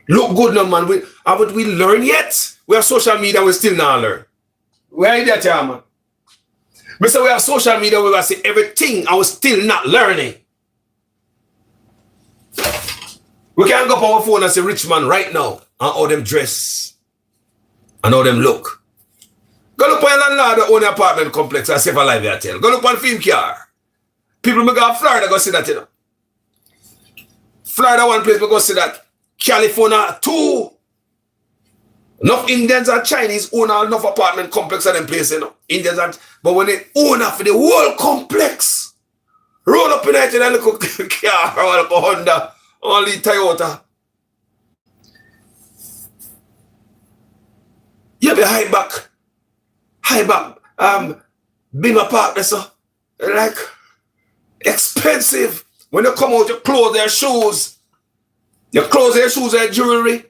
Look good no man. Haven't we learned yet? We have social media, we still not learn. Where is that here, man? We say we have social media, we will see everything and we still not learning. We can go up on our phone and say rich man right now and how them dress and how them look. Go look on your landlord own apartment complex and save a life there tell. Go look on film car. People may go to Florida go see that, you know. Florida one place we go see that. California two. Enough Indians and Chinese own enough apartment complex at them place, you know. Indians and but when they own for the whole complex, roll up in it in a little car or a Honda, only Toyota. You be high back, Beamer Park, so like expensive. When you come out, you close their shoes. You close their shoes and jewelry.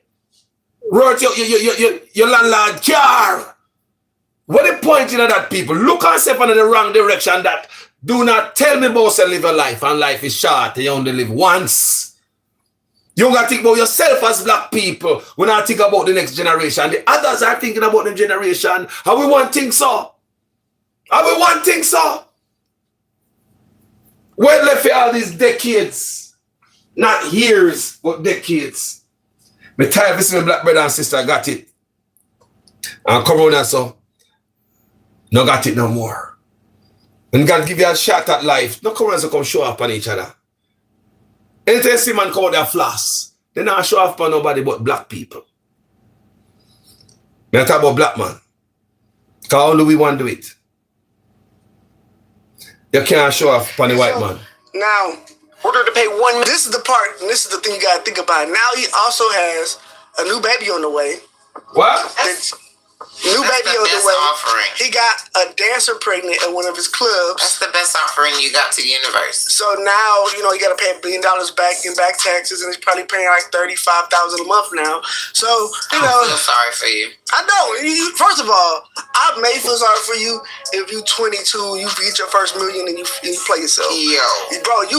Wrote your landlord car. What the point in that, people? Look and step in the wrong direction that do not tell me about to live a life and life is short. You only live once. You don't got to think about yourself as black people when I think about the next generation. The others are thinking about the generation. How we want things so? How we want things so? Where left for all these decades? Not years, but decades. Me tired of my black brother and sister got it. And come on and so. No got it no more. And God give you a shot at life. No come on and so come show up on each other. Anytime you see man come out there floss, they not show off on nobody but black people. Me talk about black man. Because only we want to do it. You can't show off on the white man. Now, Order to pay $1 million. this is the part, and this is the thing you gotta think about. Now he also has a new baby on the way. What? New baby on the way. Offering. He got a dancer pregnant at one of his clubs. That's the best offering you got to the universe. So now, you know, you got to pay $1 billion back in back taxes, and he's probably paying like $35,000 a month now. So, you know. I feel sorry for you. I know. First of all, I may feel sorry for you if you 22, you get your first million and you play yourself. Yo. Bro,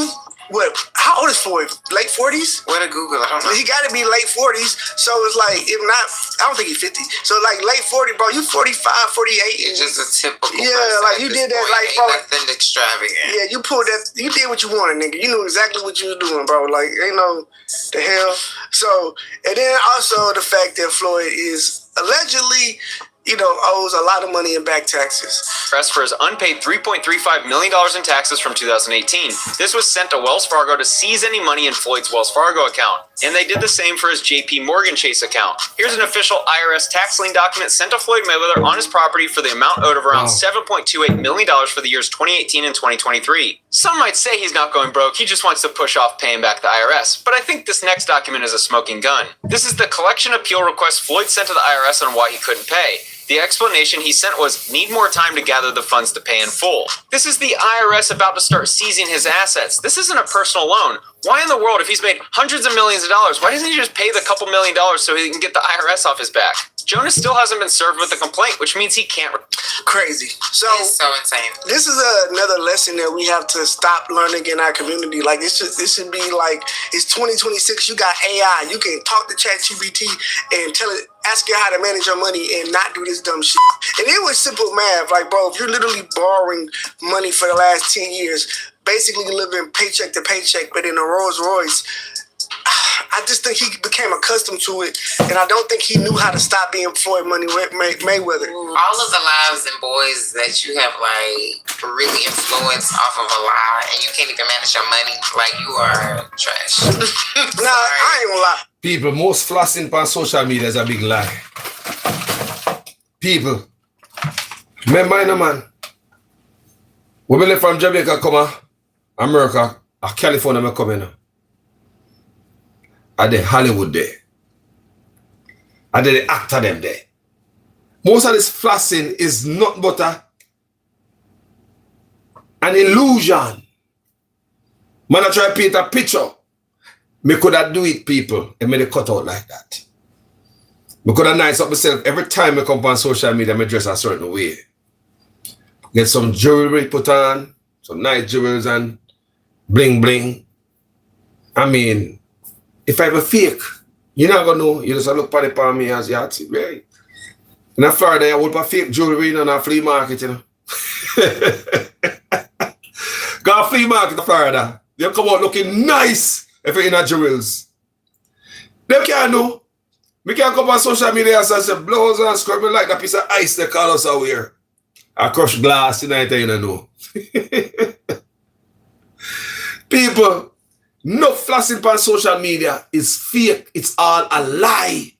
What? How old is Floyd? Late 40s? Where to Google? I don't know. He got to be late 40s. So it's like, if not, I don't think he's 50. So like late 40, bro. You 45, 48. It's just a typical. Yeah, person like at you this did that, point. like Ain't bro. nothing extravagant. Yeah, you pulled that. You did what you wanted, nigga. You knew exactly what you was doing, bro. Like, ain't no the hell. So, and then also the fact that Floyd is allegedly, owes a lot of money in back taxes. Press for his unpaid $3.35 million in taxes from 2018. This was sent to Wells Fargo to seize any money in Floyd's Wells Fargo account. And they did the same for his JP Morgan Chase account. Here's an official IRS tax lien document sent to Floyd Mayweather on his property for the amount owed of around $7.28 million for the years 2018 and 2023. Some might say he's not going broke, he just wants to push off paying back the IRS. But I think this next document is a smoking gun. This is the collection appeal request Floyd sent to the IRS on why he couldn't pay. The explanation he sent was, need more time to gather the funds to pay in full. This is the IRS about to start seizing his assets. This isn't a personal loan. Why in the world, if he's made hundreds of millions of dollars, why doesn't he just pay the couple $1 million so he can get the IRS off his back? Jonas still hasn't been served with a complaint, which means he can't. Crazy. So It's so insane. this is another lesson that we have to stop learning in our community. Like this should be like, it's 2026. You got AI. You can talk to ChatGPT and tell it, ask it how to manage your money and not do this dumb shit. And it was simple math. Like, bro, if you're literally borrowing money for the last 10 years, basically living paycheck to paycheck, but in a Rolls Royce, I just think he became accustomed to it, and I don't think he knew how to stop being Floyd Money Mayweather. All of the lives and boys that you have like really influenced off of a lie, and you can't even manage your money, like you are trash. Nah, I ain't gonna lie. People, most flossing on social media is a big lie. People, remember, man, when we left from Jamaica, come America, California, me come in. I did Hollywood there. I did the actor them there. Most of this flossing is not but an illusion. Man, I try to paint a picture. Me could have do it, people, and made it cut out like that. Me could have nice up myself every time I come on social media, I dress a certain way. Get some jewelry put on, some nice jewels and bling bling. I mean, if I have a fake, you're not gonna know. You just look at it for me as you have to, right? In Florida, I would buy fake jewelry in a flea market, you know. Got a flea market in Florida. They come out looking nice if you're in a jewels. They can't know. We can't come on social media and say blows and scrub like a piece of ice they call us out here. I crush glass tonight, you know. People, no flossing on social media is fake. It's all a lie.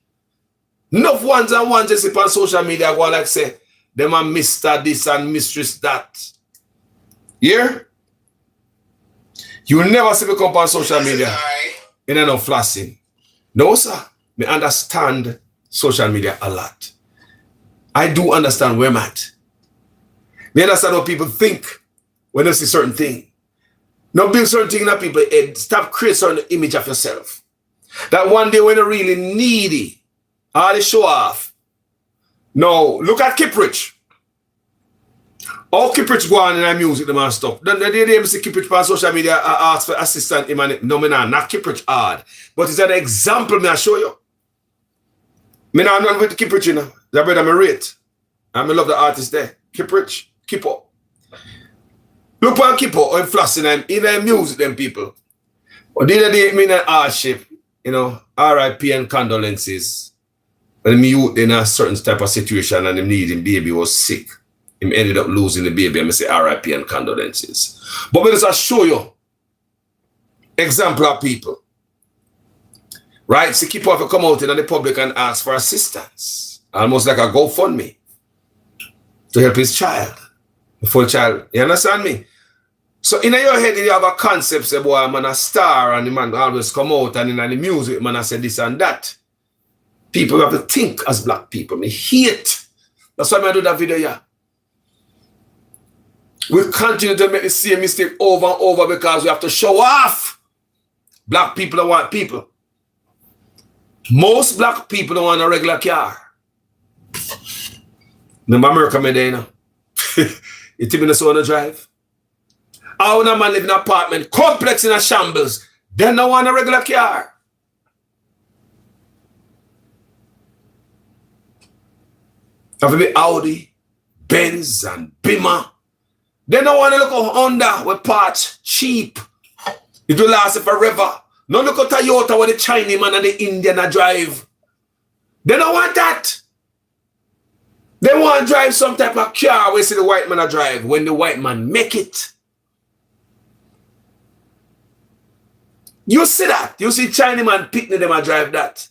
Enough ones and ones just on social media go like say, them are Mr. this and Mistress that. Yeah? You will never see me come on social media in no flossing. No, sir. I understand social media a lot. I do understand where I'm at. I understand what people think when they see certain things. Not build certain things in that people's head. Stop creating certain image of yourself. That one day when you're really needy, all the show off. No, look at Kiprich. All Kiprich go on in our music, them and stuff. Then they see Kiprich on social media ask for assistant. No, not Kiprich hard. But it's an example me I show you. Me now I'm not with Kiprich, you know. That brother me rate. And me love the artist there. Kiprich, keep up. Look on keep up and flossing and in their music, them people. But the other day, me in an hardship, you know, RIP and condolences. When me youth in a certain type of situation and him needing baby was sick. Him ended up losing the baby and me say RIP and condolences. But me just show you example of people. Right? So keep off come out in the public and ask for assistance. Almost like a GoFundMe. To help his child. The full child. You understand me? So in your head you have a concept say, boy, I'm a star and the man always come out and in the music man I say this and that. People have to think as black people. Me hate. That's why I do that video here. We continue to make the same mistake over and over because we have to show off. Black people don't want people. Most black people don't want a regular car. Remember America, me there, you know? You think me not want to drive? How a man live in an apartment complex in a shambles, they don't want a regular car. Have to be Audi, Benz, and Beamer. They don't want to look at Honda with parts cheap. It will last forever. No look at Toyota with the Chinese man and the Indian a drive. They don't want that. They want to drive some type of car where see the white man a drive when the white man make it. You see that? You see Chinese man pickney them a drive that.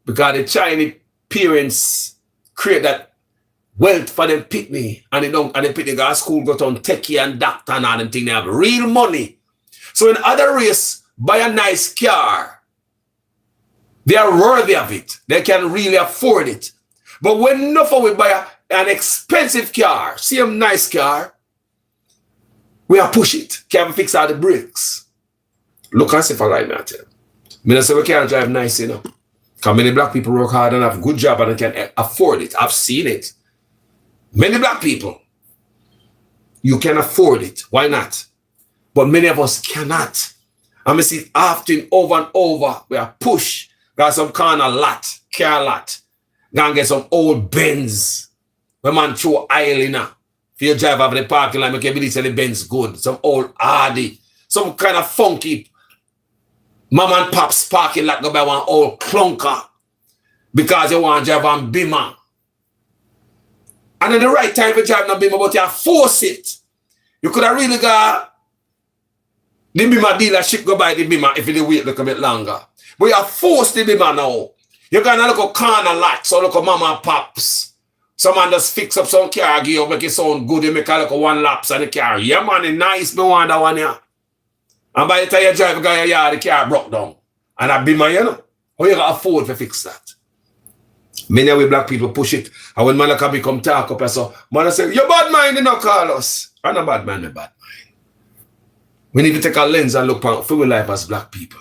Because the Chinese parents create that wealth for them pickney, and they don't, and they pickney go to school, go to techie and doctor and all them thing. They have real money. So in other race, buy a nice car. They are worthy of it. They can really afford it. But when enough of we buy an expensive car, see a nice car, we are push it. Can't fix all the brakes. Look and see if I like that. I don't say we can't drive nice, you know. Because many black people work hard and have a good job and they can afford it. I've seen it. Many black people, you can afford it. Why not? But many of us cannot. And we see it often over and over. We are push. Got some kind of lot, car lot. Gonna get some old Benz. When man throw aisle in now. If you drive over the parking lot, you can believe the Benz good. Some old Hardy. Some kind of funky mom and pop's parking lot go by one old clunker. Because you want to drive on Beamer. And at the right time for driving a Beamer, but you force it. You could have really got the Beamer dealership go by the Beamer if you wait a little bit longer. But you have forced the Beamer now. You're going to look at corner lots or look at mama and pops. Someone just fix up some car gear, make it sound good, you make a look at one laps on the car. Yeah, man, it's nice, me want that one here. And by the time you drive a guy, yeah, the car broke down. And that Beamer, you know, how you can afford to fix that? Many of we black people push it. And when man can become talk up and so, man say, you bad mind, you know, Carlos. I'm not bad man, me bad mind. We need to take a lens and look for our life as black people.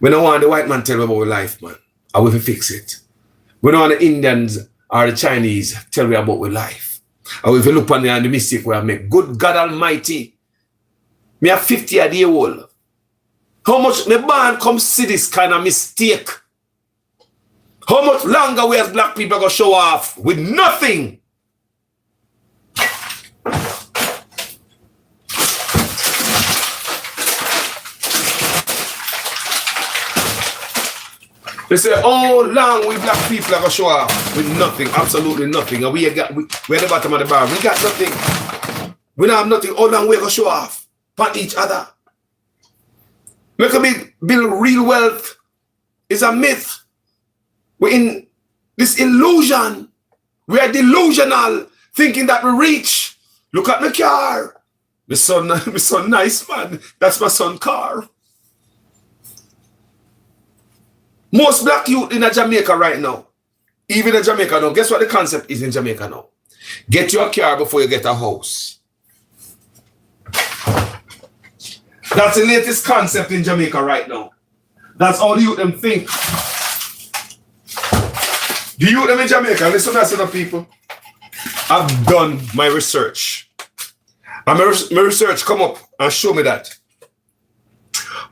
We don't want the white man tell about our life, man. And we fix it. We don't want the Indians or the Chinese tell me about our life. And if you look on the mistake we have made, good God Almighty, me have 50 a day old. How much me born come see this kind of mistake? How much longer we as black people are going to show off with nothing? They say, how long we black people are going to show off with nothing, absolutely nothing. And we're at the bottom of the bar. We got nothing. We don't have nothing. How long we're going to show off on each other? Look at me, build real wealth is a myth. We're in this illusion. We are delusional, thinking that we reach. Look at my car. My son nice, man. That's my son's car. Most black youth in Jamaica right now, even in Jamaica now, guess what the concept is in Jamaica now? Get your car before you get a house. That's the latest concept in Jamaica right now. That's all the youth them think. The youth them in Jamaica, listen to some people. I've done my research. And my research come up and show me that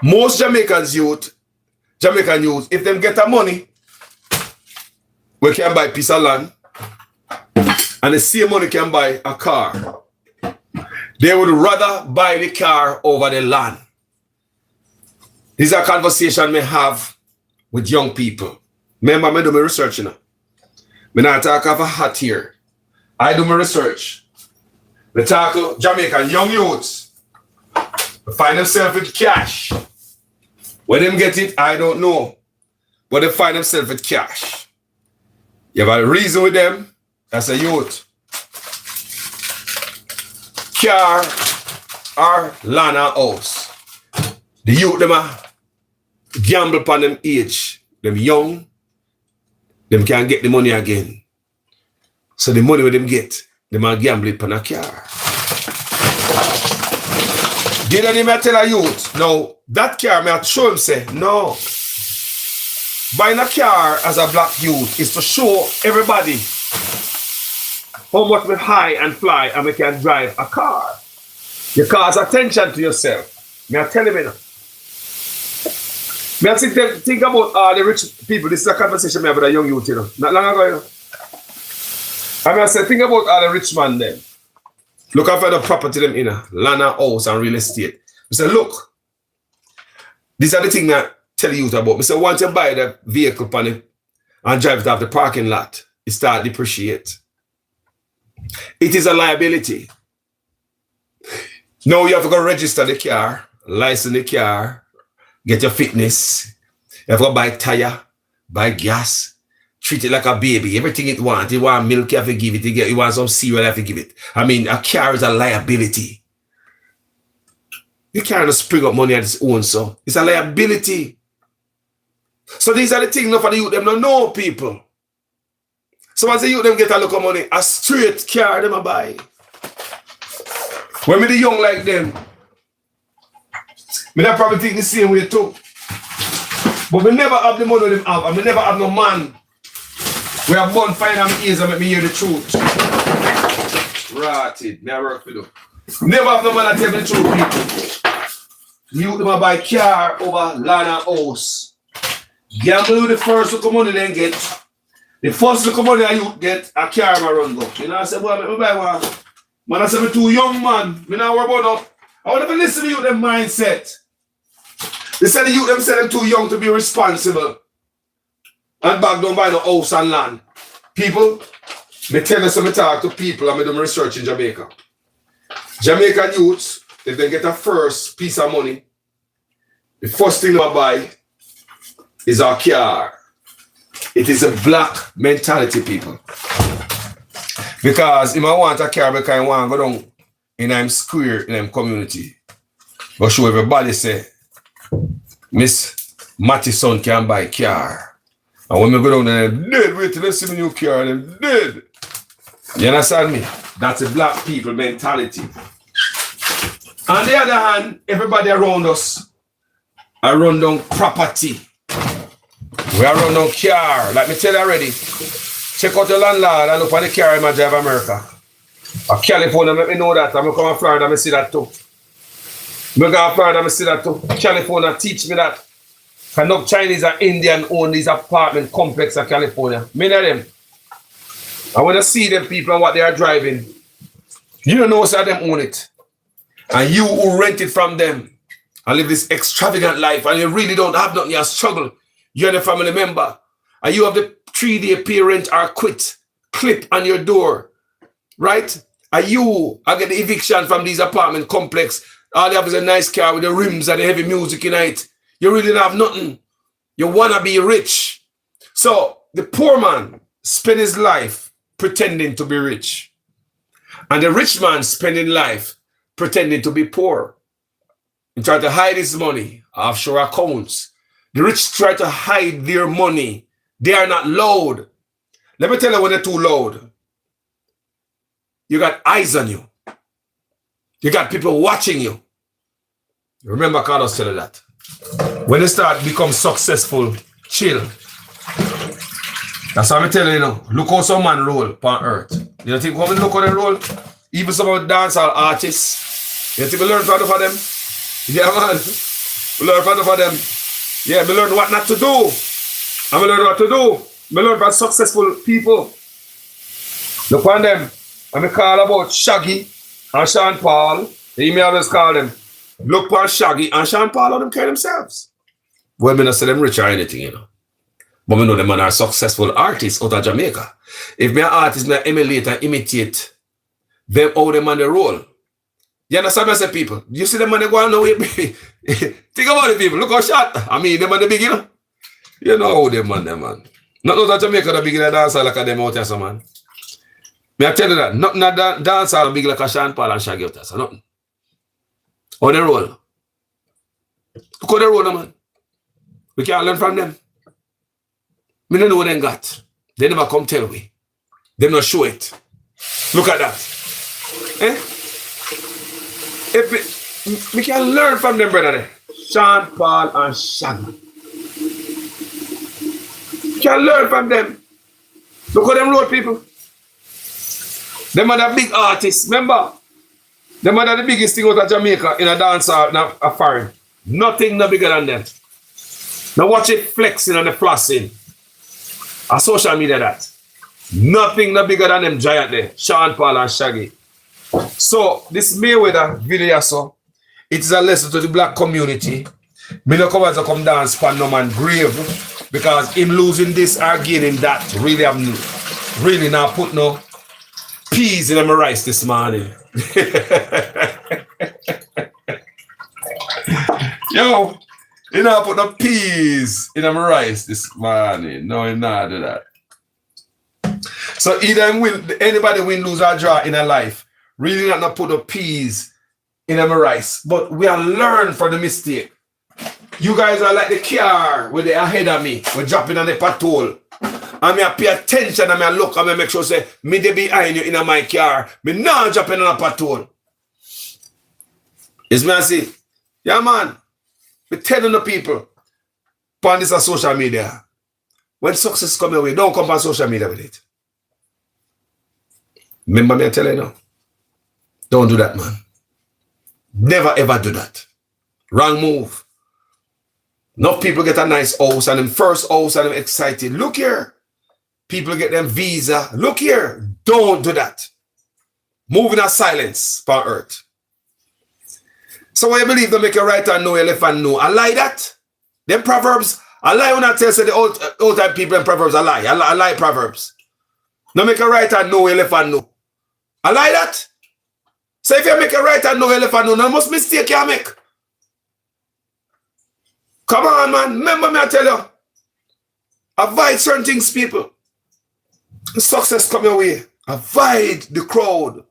most Jamaican youth, if them get the money, we can buy a piece of land, and the same money can buy a car. They would rather buy the car over the land. This is a conversation we have with young people. Remember, I do my research, you know. I not talk of a hat here. I do my research. We talk to Jamaican young youths. They find themselves with cash. When them get it, I don't know. But they find themselves with cash. You have a reason with them, that's a youth. Car or land or house. The youth, them a gamble upon them age. Them young, them can't get the money again. So the money with them get, them a gamble it upon a car. Did anybody tell a youth, no, that car, may I show him say, no. Buying a car as a black youth is to show everybody how much we high and fly and we can drive a car. You cause attention to yourself. Me I tell you now. Me I think about all the rich people. This is a conversation me have with a young youth, you know. Not long ago, you know. I mean, I say, think about all the rich man then. Look after the property them in land and house and real estate. I say, look, these are the things that I tell you about. I say, once you buy the vehicle upon it and drive it off the parking lot, it start depreciate. It is a liability. Now you have to go register the car, license the car, get your fitness. You have to go buy tire, buy gas, treat it like a baby. Everything it wants. You want milk, you have to give it. You want some cereal, you have to give it. I mean, a car is a liability. You can't spring up money on its own, so it's a liability. So these are the things for the youth, them don't know people. So once the youth them get a look of money, a straight car them a buy. When me the young like them, me not probably think the same way too. But me never have the money them have, and me never have no man we have bonfire in my ears and make me hear the truth. Rotted, me I work for them. Never have no man that tell me the truth, people. You them a buy car over land and house. Gamble with the first look of money then get. The first look of money that you get, a car ma run go. You know I say, boy, let me buy one. Man, I say, me too young, man. Me not worry about no. I want to listen to you, them mindset. They say the youth them say them too young to be responsible. And back down by the house and land. People, me tell you some talk to people and me do my research in Jamaica. Jamaican youths, if they get a first piece of money, the first thing they buy is a car. It is a black mentality, people. Because if I want a car, because I want to go down in I'm square in I'm community. But show everybody say, Miss Matty's son can buy a car. And when we go down there, they're dead. Wait till they see my new car, they're dead. You understand me? That's a black people mentality. On the other hand, everybody around us are run down property. We are run down car. Like me tell you already. Check out the landlord and look at the car in my drive America. California, let me know that. I'm come to Florida, I see that too. I go to Florida, I see that too. California teach me that. Enough Chinese and Indian own these apartment complex in California. Many of them. I want to see them people and what they are driving. You don't know how them own it. And you who rent it from them and live this extravagant life and you really don't have nothing, you struggle. You're the family member. And you have the 3-day parent or quit clip on your door. Right? And you I get the eviction from these apartment complex. All you have is a nice car with the rims and the heavy music in it. You really don't have nothing. You want to be rich. So the poor man spend his life pretending to be rich. And the rich man spending life pretending to be poor. He try to hide his money, offshore accounts. The rich try to hide their money. They are not loud. Let me tell you when they're too loud. You got eyes on you. You got people watching you. Remember Carlos tell you that. When they start become successful, chill. That's how I tell you, look how some man roll on earth. You don't think when we look how they roll? Even some of the dancehall artists. You think we learn from them? Yeah, man. We learn from them. Yeah, we learn what not to do. And we learn what to do. We learn from successful people. Look on them. And we call about Shaggy and Sean Paul. The email always call them. Look for Shaggy and Sean Paul, how them carry themselves. Well, me not say them rich or anything, But we know them are successful artists out of Jamaica. If me an artist, me emulate and imitate them how them on the roll. You understand what I say, people? You see them on the go on now with me. Think about it, people. Look how short. I mean, them on the big, You know how them on them, man. Not out of Jamaica, the big dancer like them out there, so man. Me I tell you that. Nothing that dancer big like a Sean Paul and Shaggy out there, so nothing. How they roll. Look how they roll, man. We can't learn from them. We don't know what they got. They never come tell me. They not show it. Look at that. If we can learn from them, brother. Sean Paul and Shaggy. We can learn from them. Look how them roll, people. Them are the big artists. Remember? Them are the biggest thing out of Jamaica in a dancer, in a foreign. Nothing no bigger than them. Now watch it flexing and the flossing. A social media that. Nothing no bigger than them giant there. Sean Paul and Shaggy. So this Mayweather video so it is a lesson to the black community. Me no come as a come dance pan no man grave because him losing this or gaining that really now put no peas in my rice this morning. Yo, you know put no peas in my rice this morning. No, you not do that. So either anybody win, lose or draw in a life. Really not put no peas in my rice. But we are learn from the mistake. You guys are like the car where they are ahead of me. We're dropping on the patrol. And me pay attention and me look and me make sure say me they behind you in my car. Me not dropping on a patrol. Is me I say, yeah man, we telling the people on this on social media. When success come your way, don't come on social media with it. Remember me I tell you now. Don't do that, man. Never ever do that. Wrong move. Enough people get a nice house and them first house and them excited. Look here. People get them visa. Look here. Don't do that. Move in a silence on earth. So when you believe they make a right and no, you left and no. I lie that. Them proverbs, I lie when I tell you the old time people in proverbs, I lie. I lie proverbs. No make a right and no, you left and no. I lie that. So if you make a right and no, you left and no, no most mistake you make. Come on, man. Remember me, I tell you. Avoid certain things, people. Success come your way. Avoid the crowd.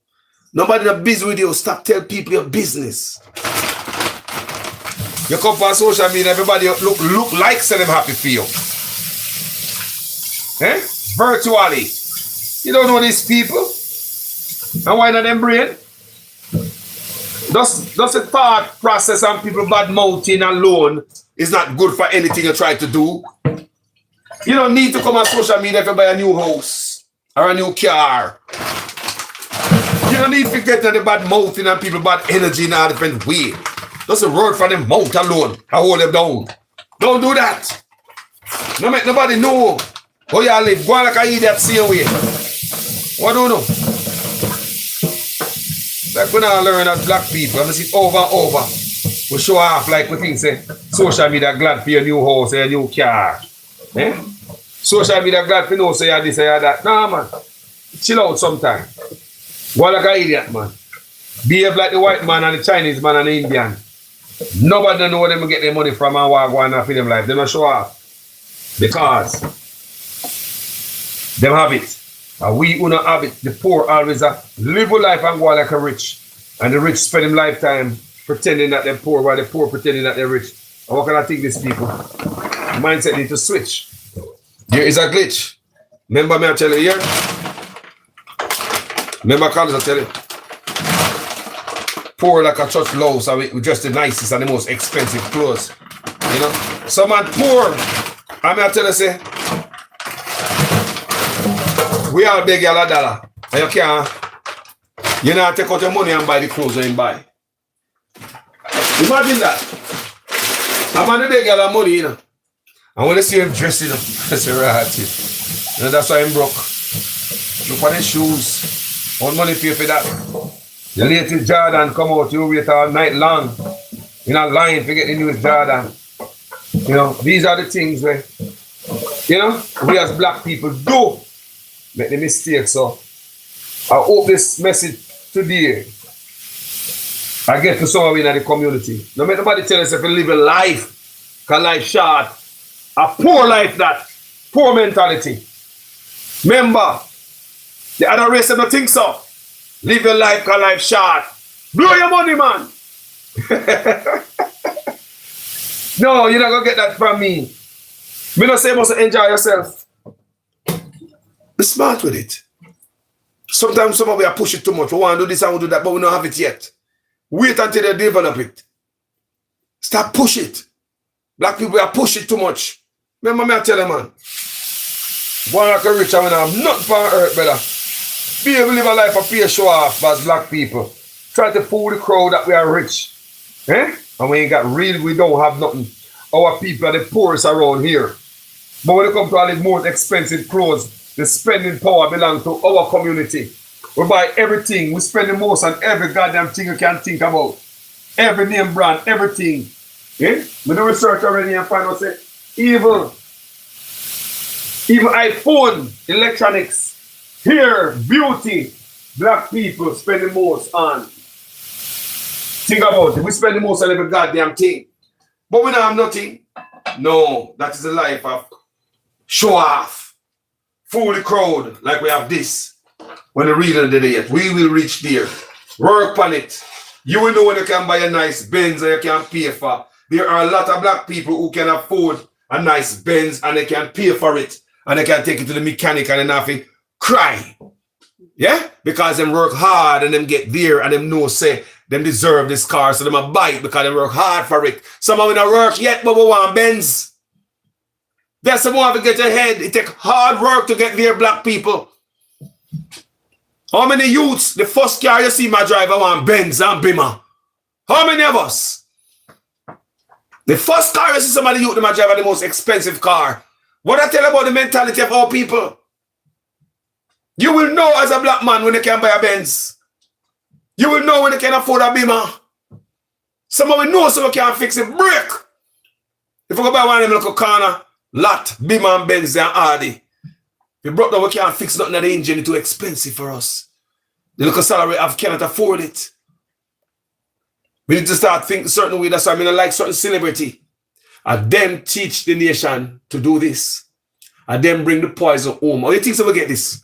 Nobody not busy with you. Stop telling people your business. You come on social media, everybody look like say them happy for you. Eh? Virtually. You don't know these people. And why not them brain? Does the thought process and people bad mouthing alone is not good for anything you try to do. You don't need to come on social media if you buy a new house or a new car. You don't need to get the bad mouthing and people bad energy in a different way. Just a word from them mouth alone. I hold them down. Don't do that. No make nobody know how you live. Go on like an idiot same way. What do you know? Like when I learn as black people, I see it over and over. We show off like we think say social media glad for your new house or your new car. Eh? Social media glad for know say you this or you that. Nah man. Chill out sometime. Go like an idiot man. Behave like the white man and the Chinese man and the Indian. Nobody know where them get their money from and Wagwan and for them life. They don't show off. Because them have it. And we who don't have it, the poor always live a life and go like a rich. And the rich spend them lifetime pretending that they're poor while the poor pretending that they're rich. And what can I think these people? Mindset need to switch. There is a glitch. Remember me I tell you here? Remember Carlos I tell you? Poor like a church loaf, so we dress the nicest and the most expensive clothes. You know? Some man poor. I mean I tell you say, we all beg y'all $1. And you can't. You know, take out your money and buy the clothes you buy. Imagine that. I'm on the beg y'all money, you know. And when they see him dressed, you know, that's a right. You know, that's why I'm broke. Look at the shoes. What money pay for that? The latest Jordan come out, you wait all night long. You're not lying to get the newest Jordan. You know, these are the things where, you know, we as black people do make the mistake. So I hope this message today I get to someone in the community. No make nobody tell us if you live a life, because life short. A poor life that. Poor mentality. Remember, the other race don't think so. Live your life, because life short. Blow your money, man. No, you're not going to get that from me. Me not say you must enjoy yourself. Be smart with it. Sometimes some of you push it too much. We want to do this and we do that, but we don't have it yet. Wait until they develop it. Stop push it. Black people are push it too much. Remember me I tell you, man. One like a rich and we don't have nothing for earth, brother. Be able to live a life of pay show off as black people. try to fool the crowd that we are rich. Eh? And we ain't got real, we don't have nothing. Our people are the poorest around here. But when it comes to all these more expensive clothes, the spending power belongs to our community. We buy everything. We spend the most on every goddamn thing you can think about. Every name brand, everything. Yeah? We do research already and find out say, even iPhone, electronics, hair, beauty, black people spend the most on. Think about it. We spend the most on every goddamn thing. But we don't have nothing. No, that is the life of show off. Fool the crowd like we have this. When the reading the day, we will reach there. Work on it. You will know when you can buy a nice Benz and you can pay for. There are a lot of black people who can afford a nice Benz and they can pay for it. And they can take it to the mechanic and then have to cry. Yeah? Because them work hard and them get there and them know say them deserve this car. So them a buy it because they work hard for it. Some of them don't work yet but we want Benz. There's some have to get ahead. It takes hard work to get there, black people. How many youths, the first car you see my driver want Benz and Beamer? How many of us? The first car you see somebody youth my driver the most expensive car. What I tell about the mentality of our people? You will know as a black man when you can buy a Benz. You will know when you can afford a Beamer. Some of you know some can fix a brick. If you go buy one of them little corner, lot, Beamer and Benz and Hardy. We brought down we can't fix nothing at the engine, it's too expensive for us. The little salary I cannot afford it. We need to start thinking certain way. That's why I mean I like certain celebrity. And them teach the nation to do this. And them bring the poison home. How do you think we get this?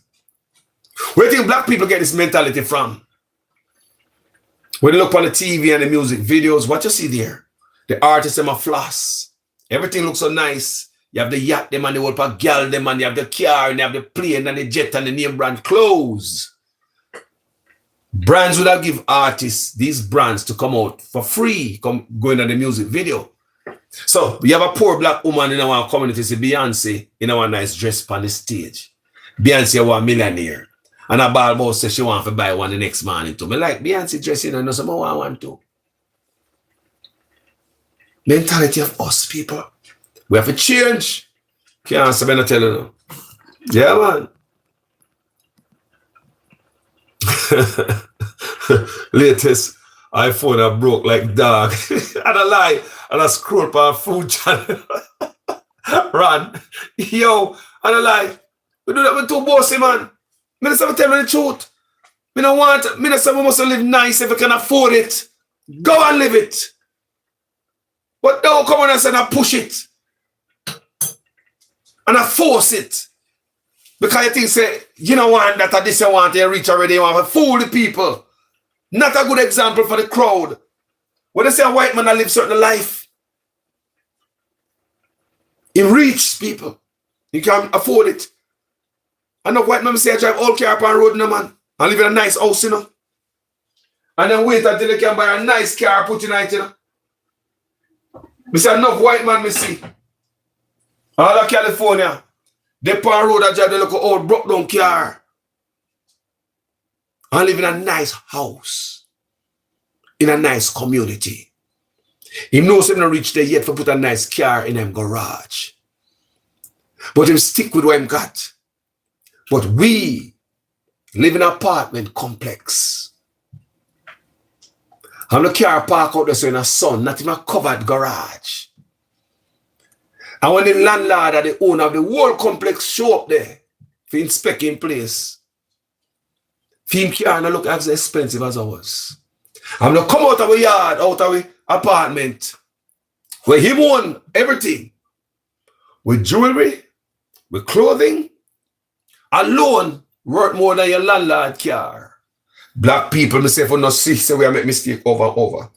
Where do you think black people get this mentality from? When you look on the TV and the music videos, what you see there? The artists them a floss. Everything looks so nice. You have the yacht, them and the whole pack girl, them and you have the car, and you have the plane and the jet and the name brand clothes. Brands would have give artists these brands to come out for free, come going on the music video. So we have a poor black woman in our community, say Beyonce, in our nice dress on the stage. Beyonce was a millionaire. And a ball boss says she want to buy one the next morning too. Me like Beyonce dressing and know some more I want to. Mentality of us people. We have to change. Can't answer me not telling you. Yeah, man. Latest iPhone I broke like dog. And I lie. And I scroll up our food channel. Run. Yo, and I lie. We do that with two bossy, man. Me not tell me the truth. Me don't want, me not say we must live nice if we can afford it. Go and live it. But don't come on and say and push it. And I force it. Because you think say, you don't want that or this you want to reach already, you want to fool the people. Not a good example for the crowd. When they say a white man that live certain life, he reach people. He can afford it. And the white man say I drive all car up on road, no man. And live in a nice house, you know. And then wait until they can buy a nice car, put in it, you know. Me say enough white man me see. All of California, they on road that drive the local old broke down car. And live in a nice house. In a nice community. He knows him not reach there yet for put a nice car in him garage. But him stick with what him got. But we live in an apartment complex. And the car park out there so in a sun, not in a covered garage. And when the landlord or the owner of the whole complex show up there for inspecting place, him car not look as expensive as ours. I'm not come out of a yard, out of a apartment, where he own everything. With jewelry, with clothing, alone worth more than your landlord car. Black people, me say for no see, say we make mistake over and over.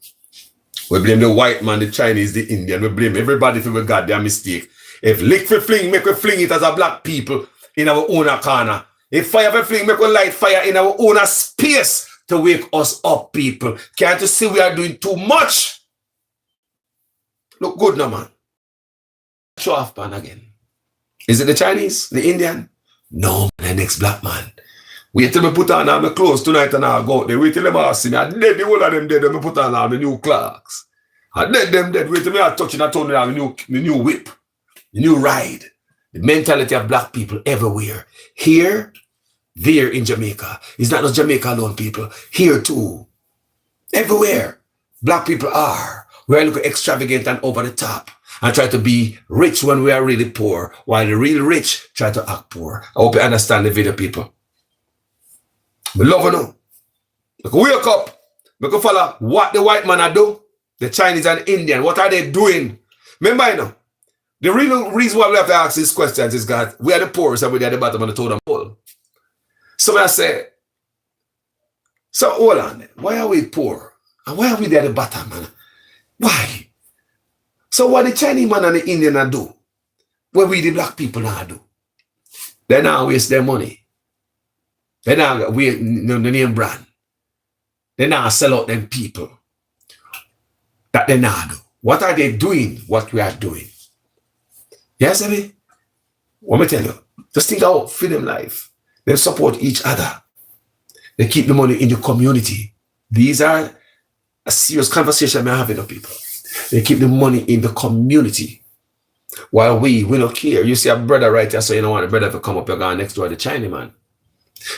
We blame the white man, the Chinese, the Indian. We blame everybody for we got their mistake. If lick for fling, make we fling it as a black people in our own corner. If fire for fling, make we light fire in our own space to wake us up, people. Can't you see we are doing too much? Look good now, man. Show off pan again. Is it the Chinese? The Indian? No, the next black man. Wait till me put on all my clothes tonight and I'll go out there. Wait till them all see me. I dead the whole of them dead when me put on all my new clocks. I dead them dead. Wait till me I touching I told me my new whip. The new ride. The mentality of black people everywhere. Here, there in Jamaica. It's not just Jamaica alone, people. Here too. Everywhere. Black people are. We're looking extravagant and over the top. And try to be rich when we are really poor. While the real rich try to act poor. I hope you understand the video, people. We love you now. Look, wake up. Look, follow what the white man are do. The Chinese and Indian. What are they doing? Remember, you know, the real reason why we have to ask these questions is that we are the poorest and we are at the bottom of the totem pole. So I say, so hold on. Why are we poor? And why are we there at the bottom, man? Why? So what the Chinese man and the Indian are do, what we the black people now do? They now waste their money. They now we the name brand. They now sell out them people. That they now do. What are they doing? What we are doing? Yes, I mean, let me tell you. Just think out freedom life. They support each other. They keep the money in the community. These are a serious conversation I'm having with people. They keep the money in the community. While we don't care. You see a brother right here, so you don't want a brother to come up and go next door to the Chinaman.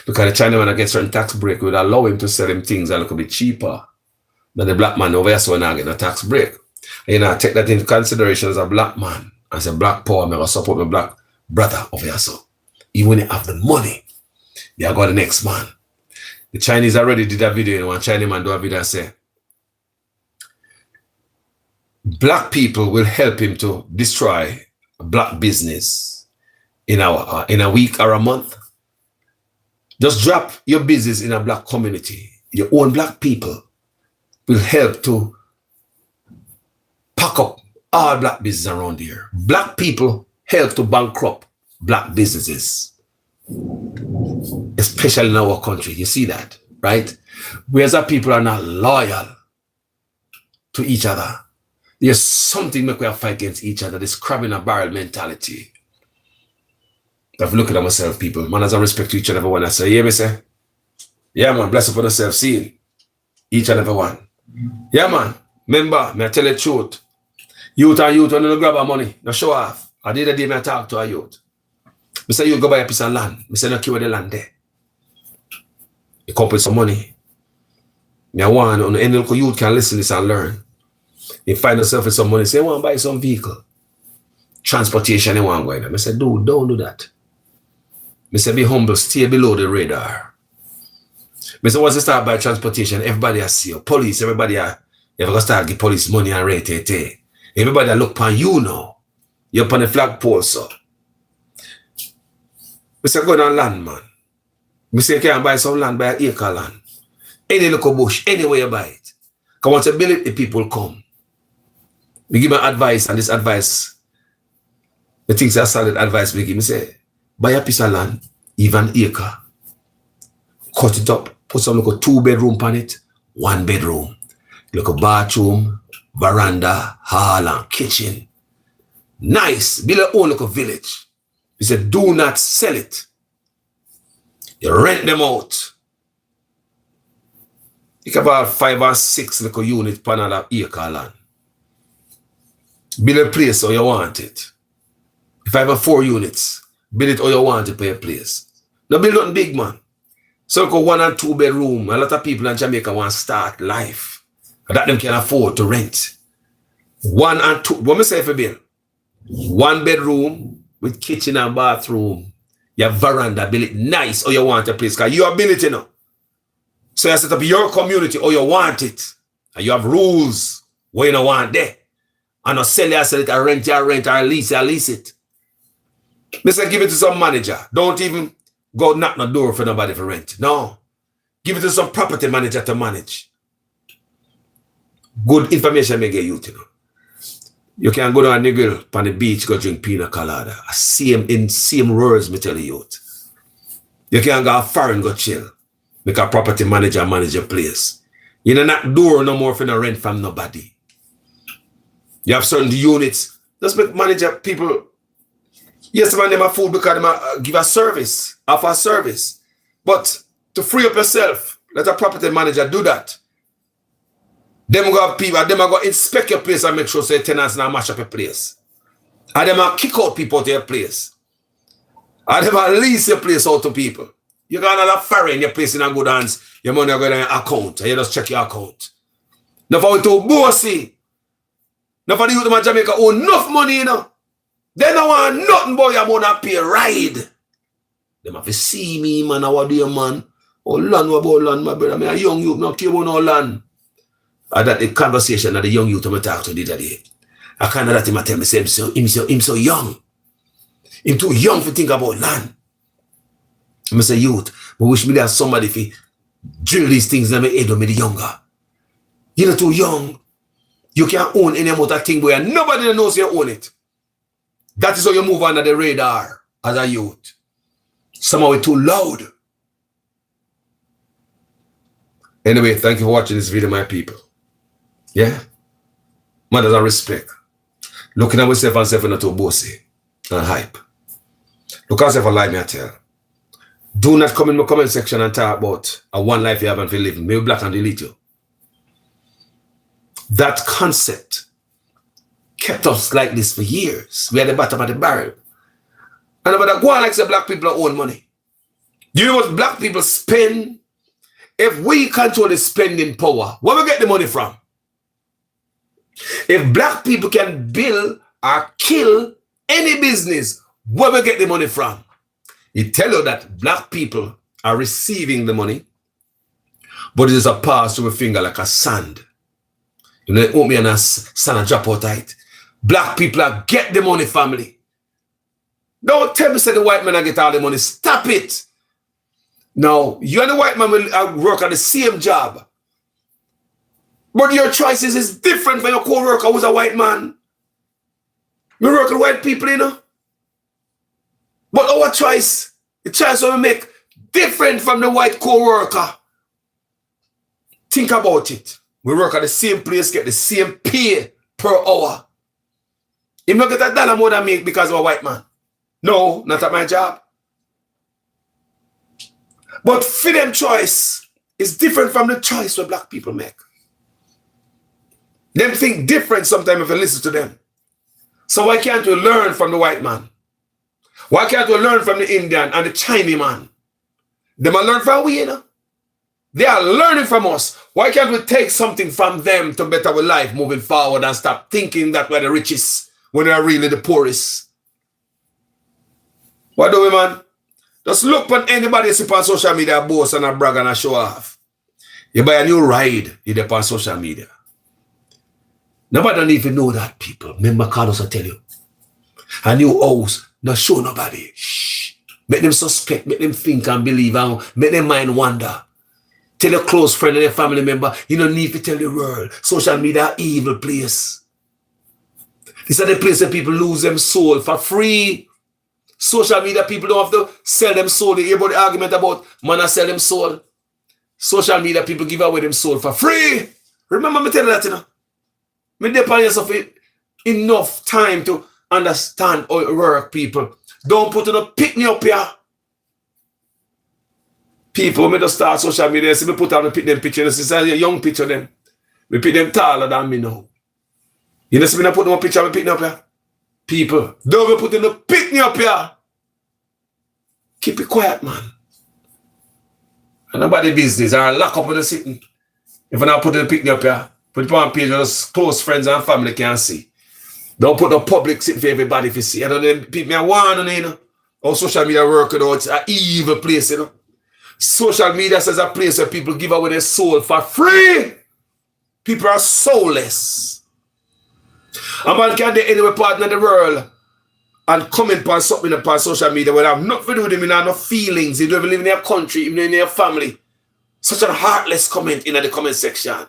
Because the Chinaman get certain tax break, would allow him to sell him things a little bit cheaper than the black man over here, so now get a tax break. And you know, take that into consideration as a black man, as a black power, I'm going to support my black brother over here. So even when they have the money, they are got the next man. The Chinese already did a video, you know, one Chinese man do a video and say, black people will help him to destroy a black business in a week or a month. Just drop your business in a black community. Your own black people will help to pack up all black businesses around here. Black people help to bankrupt black businesses, especially in our country. You see that, right? Whereas our people are not loyal to each other. There's something make we have fight against each other. This crab in a barrel mentality. I've looked at myself, people. Man, as I respect to each and every one, I say, yeah, me say, yeah, man, bless upon yourself, seeing each and every one. Yeah, man. Remember, me I tell you the truth. Youth and youth, when you grab our money, no show off. I did a day, me I talk to a youth. Me say, you go buy a piece of land. Me say, no keep the land there. You come with some money. Me I want, on any local youth can listen to this and learn. You find yourself with some money, say, I want to buy some vehicle. Transportation, you want to go in. I say, dude, don't do that. I say, be humble, stay below the radar. I say, once you start by transportation, everybody has see you. Police, everybody, you ever gonna start give police money and rate it. Everybody look upon you now. You're upon the flagpole, so. I say, go down land, man. I say, you can buy some land, buy an acre land. Any little bush, anywhere you buy it. Because once you build it, the people come. We give them advice, and this advice, the things that solid advice we give, me say, buy a piece of land, even acre, cut it up, put some little 2-bedroom on it, 1 bedroom, little bathroom, veranda, hall, and kitchen. Nice, build your own little village. He said, do not sell it. You rent them out. You can buy 5 or 6 little units per another acre land. Build a place how you want it. If I have 4 units, build it how you want it for your place. No build nothing big, man. So go 1 and 2 bedroom. A lot of people in Jamaica want to start life. And that them can afford to rent. 1 and 2. What me say for bill? 1 bedroom with kitchen and bathroom. Your veranda, build it nice how you want a place. Because you are building it, you know. So you set up your community how you want it. And you have rules where you don't want there. And not sell it, or rent or lease it. Listen, give it to some manager. Don't even go knock on the door for nobody for rent. No. Give it to some property manager to manage. Good information may get you, you know. You can go down a nigga on the beach, go drink pina colada. Same words, me tell you. You can go foreign, go chill. Make a property manager manage your place. You don't knock door no more for no rent from nobody. You have certain units. Just make manager people. Yes, man, them have food because they give a service, offer a service. But to free up yourself, let a property manager do that. Them go have people, them go inspect your place and make sure say tenants not mash up your place. And them will kick out people out of your place. And them will lease your place out to people. You got another ferry in your place in a good hands, your money go in your account, and you just check your account. Now for we too bossy. Now for the youth of Jamaica own enough money, you know. They don't want nothing but your money pay ride. Them have to see me, man, what do you, man? Oh, land, what about land, my brother? I'm a young youth, not care about no land. And that the conversation that the young youth I'm talk to the other day. I kind of that him tell me, say, him so young. Him too young to think about land. I say, youth, but wish me that somebody if drill these things in my head when me the younger. You're not too young. You can't own any amount of thing, boy, and nobody knows you own it. That is how you move under the radar as a youth. Somehow it's too loud. Anyway, thank you for watching this video, my people. Yeah? Mannaz Respect. Looking at myself and self not too bossy and hype. Look at yourself and lie me I tell. Do not come in my comment section and talk about a one life you haven't been living. Maybe black and delete you. That concept kept us like this for years. We are the bottom of the barrel. And about go on like say black people own money. Do you know what black people spend? If we control the spending power, where we get the money from? If black people can build or kill any business, where we get the money from? It tell you that black people are receiving the money, but it is a pass through a finger like a sand. You know, they owe me and a sand and drop out tight. Black people are get the money, family. Don't tell me say the white man I get all the money. Stop it. No, you and the white man will work on the same job. But your choices is different from your co-worker who's a white man. We work with white people, you know. But our choice, the choice we make, different from the white co-worker. Think about it. We work at the same place, get the same pay per hour. If not get $1 more than me because of a white man. No, not at my job. But for them choice is different from the choice what black people make. Them think different sometimes if you listen to them. So why can't we learn from the white man? Why can't we learn from the Indian and the Chinese man? They might learn from we, you know. They are learning from us. Why can't we take something from them to better our life moving forward and stop thinking that we're the richest when we are really the poorest? What do we, man? Just look when anybody see on social media boast and a brag and a show off. You buy a new ride, you dip on social media. Nobody don't even know that, people. Remember Carlos will tell you. A new house, not show nobody. Shh. Make them suspect, make them think and believe, and make them mind wander. Tell your close friend and your family member, you don't need to tell the world. Social media evil place. This is the place where people lose them soul for free. Social media people don't have to sell them soul. You hear about the argument about man sell them soul. Social media people give away them soul for free. Remember me tell you that, you know. Me depend yourself enough time to understand how it work, people. Don't put a pickney up here. People, when me just start social media, see me put on the pick them picture. This is a young picture them. Me pick them taller than me now. You know, see me not put them a picture, me pick them up here. People, don't be putting the pickney up here. Keep it quiet, man. And nobody business. I lock up with the sitting. If I not put the pickney up here, put it on page where just close friends and family can see. Don't put the public sitting for everybody to see. I don't know, people are warning, you know. How social media work, you know, it's an evil place, you know. Social media says a place where people give away their soul for free. People are soulless. A man can do anywhere part in the world and comment on something upon social media when have nothing to do with him, he have no feelings, he don't even live in your country, even in your family. Such a heartless comment in the comment section.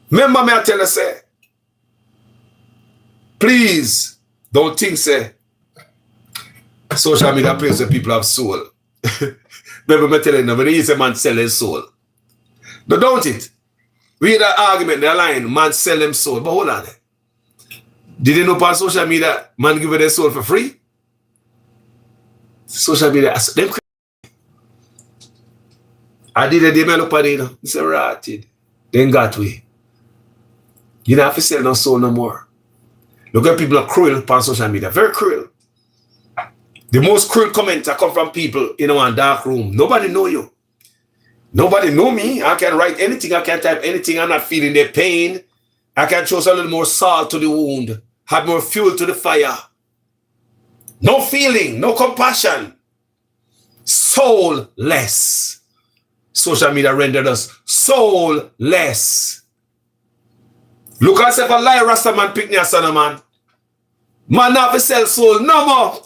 Remember me I tell you, say, please don't think, say, social media place where people have soul. Remember me telling you, when you say man sell his soul. No, don't it? We hear that argument, the line, man sell them soul. But hold on. Did you know on social media, man give their soul for free? Social media, them I did a day, man, look at it, you know. It's a rotted. Then got way. You don't have to sell no soul no more. Look at people are cruel on social media. Very cruel. The most cruel comments are come from people in a dark room. Nobody know you. Nobody know me. I can write anything. I can type anything. I'm not feeling their pain. I can throw a little more salt to the wound. Add more fuel to the fire. No feeling. No compassion. Soulless. Social media rendered us soulless. Look at yourself a lie, Rastaman, pick me a son of man. Man have to sell soul no more.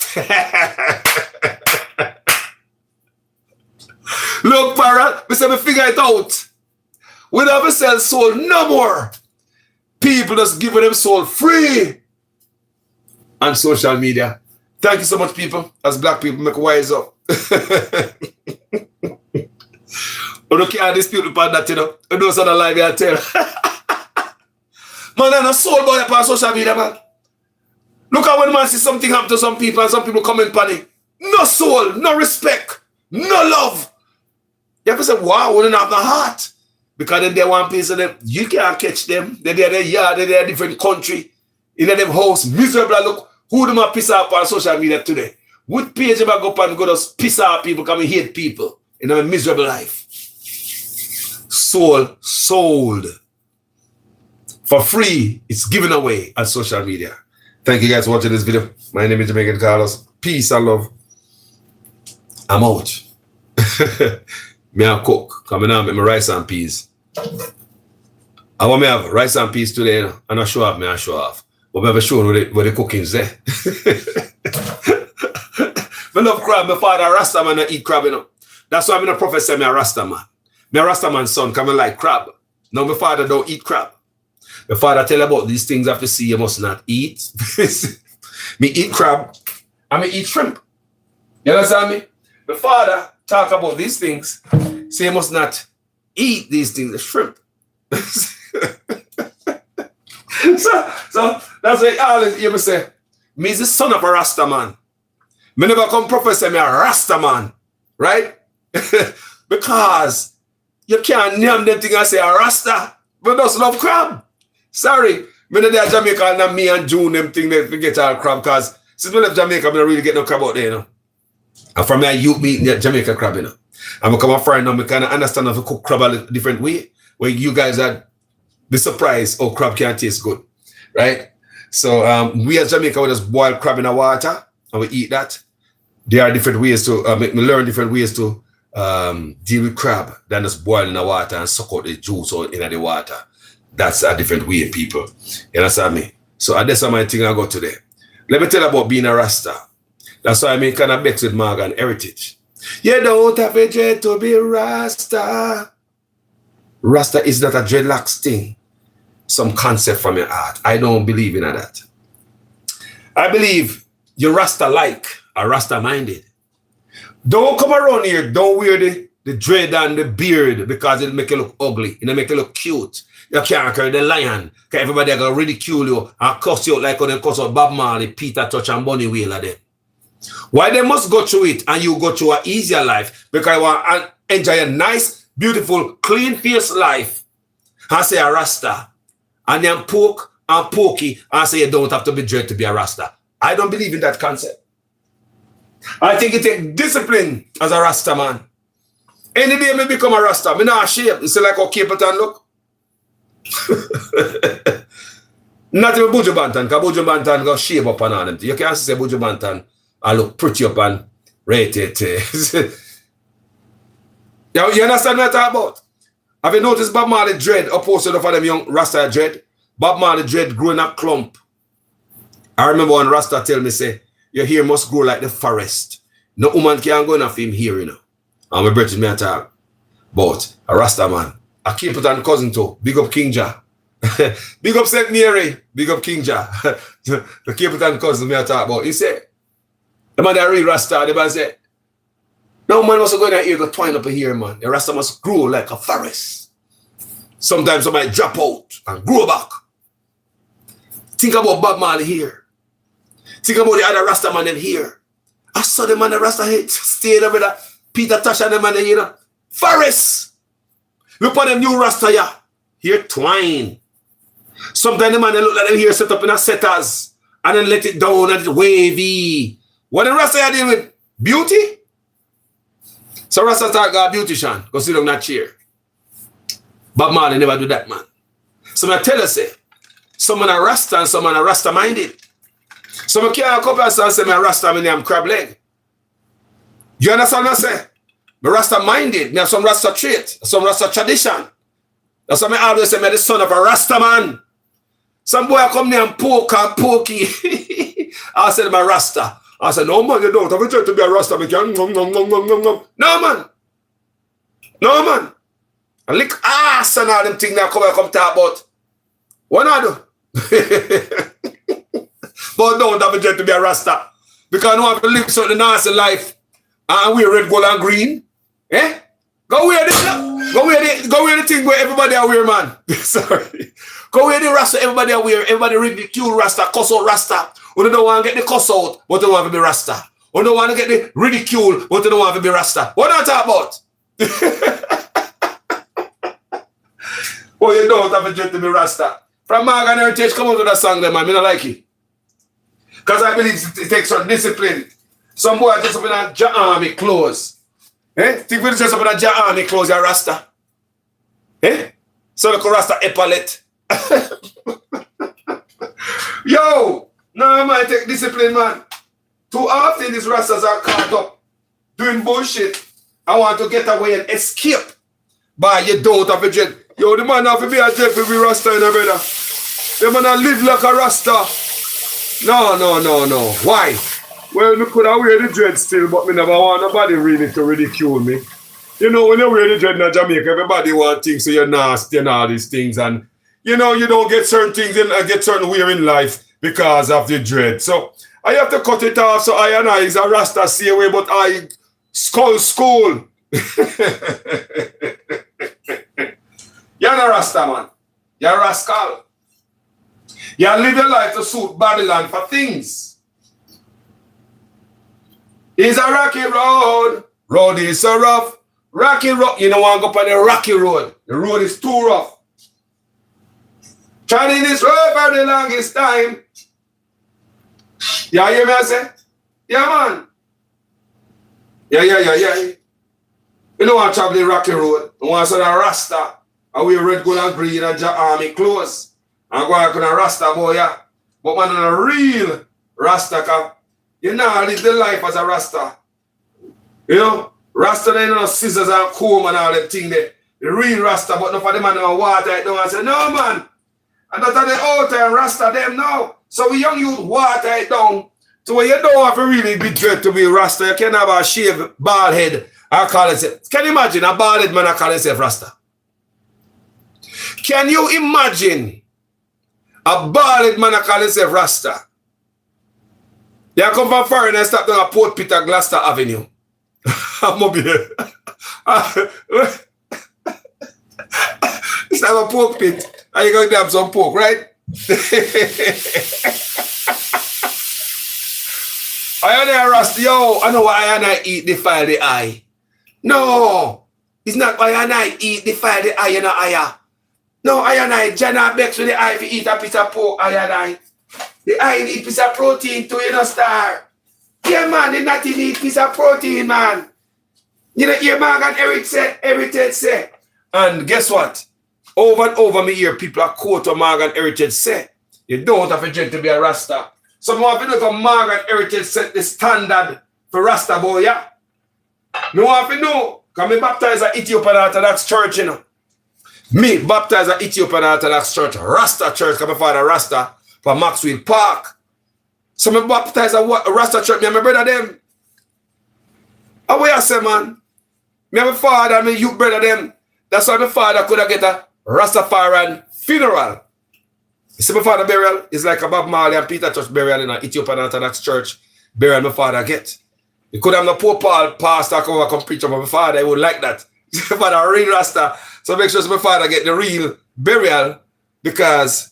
Look, parrot, we say we figure it out. We don't have to sell soul no more. People just giving them soul free on social media. Thank you so much, people. As black people, make wise up. You can't dispute about that, you know. You know some lie I tell. Man, I'm a soul boy upon social media, man. Look at when man see something happen to some people and some people comment on it. No soul, no respect, no love. You have to say, wow, we don't have the heart. Because then they want piece of them. You can't catch them. They're there, they're in a different country. In them house, miserable. Look, who them a piss off on social media today? What page am I go up and go to piss off people because we hate people in a miserable life? Soul sold. For free, it's given away on social media. Thank you guys for watching this video. My name is Jamaican Carlos. Peace and love. I'm out. Me a cook. Coming out, make my rice and peas. I want me have rice and peas today, you know, and I show off, me I show off. But I have shown where the cooking's there. I love crab. My father a Rasta man, I eat crab, you know. That's why I'm in a prophet me a Rasta man. Me a Rasta man's son, come and like crab. Now my father don't eat crab. My father tell about these things after see you must not eat. Me eat crab and me eat shrimp. You understand me? My father talk about these things. Say you must not eat these things, the shrimp. so that's why I always hear me say, me is the son of a Rasta man. Me never come professor me a Rasta man. Right? Because you can't name them thing and say a Rasta, but just love crab. Sorry, me not there Jamaica and me and June them thing they forget all crab because since we left Jamaica, I don't really get no crab out there, you know. And from there, you eat Jamaica crab, you know. And I come a friend now, I kind of understand how to cook crab a different way, where you guys are be surprised how crab can taste good, right? So we as Jamaica, we just boil crab in the water and we eat that. There are different ways to, make me learn different ways to deal with crab than just boil in the water and suck out the juice or in the water. That's a different way, people. You understand me? So that's my thing I got today. Let me tell you about being a Rasta. That's why I mean kind of mix with Morgan heritage. You don't have a dread to be Rasta. Rasta is not a dreadlocks thing. Some concept from your heart. I don't believe in that. I believe you're Rasta-like or Rasta-minded. Don't come around here. Don't wear the dread and the beard because it'll make you look ugly. It'll make you look cute. You can't carry the lion. Because everybody are going to ridicule you and cuss you out like when they cuss out Bob Marley, Peter Touch and Bunny Wailer them. Why they must go through it and you go through an easier life? Because you want to enjoy a nice, beautiful, clean-faced life. And say a Rasta. And then poke and pokey and say you don't have to be dread to be a Rasta. I don't believe in that concept. I think it takes discipline as a Rasta man. Any day me become a Rasta, me not ashamed. You see like how Capleton look? Not even Buju Banton, because Buju Banton go shave up on all them. You can't say Buju Banton I look pretty up and rated. You understand what I'm talking about? Have you noticed Bob Marley dread opposed to them young Rasta dread? Bob Marley dread growing up clump. I remember when Rasta tell me, say, your hair must grow like the forest. No woman can go enough him here, you know. And my brother me talk. But a Rasta man, I keep it on cousin too. Big up King Jah. Big up St. Mary. Big up King Jah. The keep it on cousin me talk about. He said, the man that real Rasta, the man said, no man must go in here, go twine up here, man. The Rasta must grow like a forest. Sometimes somebody drop out and grow back. Think about Bob Marley here. Think about the other Rasta man in here. I saw the man the Rasta head stayed over there. Peter Tosh and the man, you know. Forest. Look at them new Rasta ya. Here twine. Sometimes the man they look like them here set up in a setters and then let it down and it wavy. What the Rasta ya deal with? Beauty? So Rasta talk got beautician. Go sit down that chair. Bob Marley never do that, man. So I tell you, say, some man are Rasta and some man are Rasta minded. Some can't come and say, I'm Rasta, my name crab leg. You understand what I say? I'm Rasta minded. I have some Rasta trait, some Rasta tradition. That's why I always say, I'm the son of a Rasta man. Some boy come there and poke and pokey. I said, I'm a Rasta. I said, no man, you don't. Have you tried to be a Rasta? No man. No man. I lick ass and all them things that come talk about. What I do? But don't have a dread to be a Rasta. Because I don't have to live such a nasty life. And wear red, gold, and green. Eh? Go wear the thing where everybody are wear, man. Sorry. Go wear the Rasta, everybody are wear. Everybody ridicule Rasta, cuss out Rasta. We don't want to get the cuss out, but they want to be Rasta. We don't want to get the ridicule, but they don't want to be Rasta. What are you talking about? Oh, you don't have a dread to be Rasta. From Morgan Heritage, come out with a song there, man. I don't like it. Because I believe it takes some discipline. Some boy dress up in a army clothes. Eh? Think we dress up in a army clothes, you're Rasta. Eh? So look Rasta epaulet. Yo! No, man, take discipline, man. Too often these Rastas are caught up doing bullshit. I want to get away and escape. But you don't have a dread. Yo, the man have to be a dread to be Rasta, you know, brother. The man live like a Rasta. No. Why? Well, me could have wear the dread still, but me never want nobody really to ridicule me. You know, when you wear the dread in Jamaica, everybody want things so you're nasty and all these things. And, you know, you don't get certain things and get certain wear in life because of the dread. So, I have to cut it off so I and I is a Rasta see away, but I school. You're not a Rasta, man. You're a rascal. You live your life to suit Babylon for things. It's a rocky road. Road is so rough. Rocky road. You don't want to go on the rocky road. The road is too rough. Trying this road for the longest time. You hear me I say? Yeah, man. Yeah. You don't want to travel the rocky road. You want to see the Rasta. I wear red, gold, and green and army clothes. And go out on a Rasta boy, yeah. But man, on a real Rasta, you know, live the life as a Rasta. You know, Rasta, they know scissors and comb and all that thing there. The real Rasta, but not for the man who water it down and say, no, man. And that's the old time Rasta, them now. So we young youth water it down. So when you don't have to really be dread to be Rasta, you can have a shaved bald head. I call it. Can you imagine a bald head man I call himself Rasta? Can you imagine a bald man I call himself Rasta? They come from foreign and stop down a Port Peter Gloucester Avenue. I'm up here. It's like a pork pit. And you're going to have some pork, right? I know Rasta. Yo, I know why I eat defile the eye. No. It's not why I eat defile the eye, you know, eye. No, I Jana Bex with the eye if you eat a piece of pork, I. The eye eat piece of protein too, you know, star. Yeah, man, the not eat piece of protein, man. You know, your man got Heritage say. And guess what? Over and over me hear people are quote what Morgan Heritage say. You don't have a dread to be a Rasta. Someone have to look at Morgan Heritage set the standard for Rasta boy, yeah? No have to know. Because me baptized at Ethiopian Orthodox Church, you know. Me baptized at Ethiopian Orthodox Church, Rasta Church, because my father Rasta from Maxwell Park. So me baptized at Rasta Church, me and my brother them. And what I say, man? Me and my father and my youth brother them. That's why my father could have get a Rastafarian funeral. You see my father burial is like a Bob Marley and Peter Church burial in an Ethiopian Orthodox Church burial my father get. You could have no poor Paul pastor come preach about my father, he would like that. My father a real Rasta. So make sure my father get the real burial because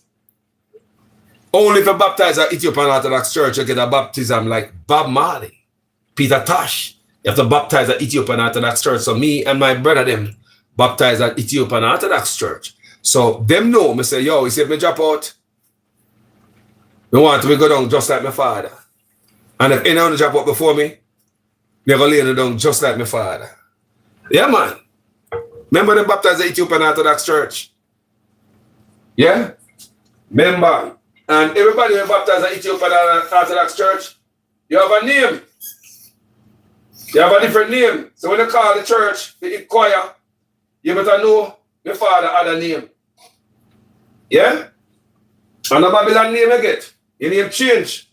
only if you baptize at Ethiopian Orthodox Church you get a baptism like Bob Marley, Peter Tosh, You have to baptize at Ethiopian Orthodox Church. So me and my brother them baptized at Ethiopian Orthodox Church. So them know, me say, yo, you see if me drop out, me want to go down just like my father. And if anyone drop out before me, they're going to lay down just like my father. Yeah, man. Remember them baptized at Ethiopian Orthodox Church? Yeah? Remember. And everybody who baptized at Ethiopian Orthodox Church, you have a name. You have a different name. So when you call the church, the choir, you better know your father had a name. Yeah? And a Babylon name you get. Your name change.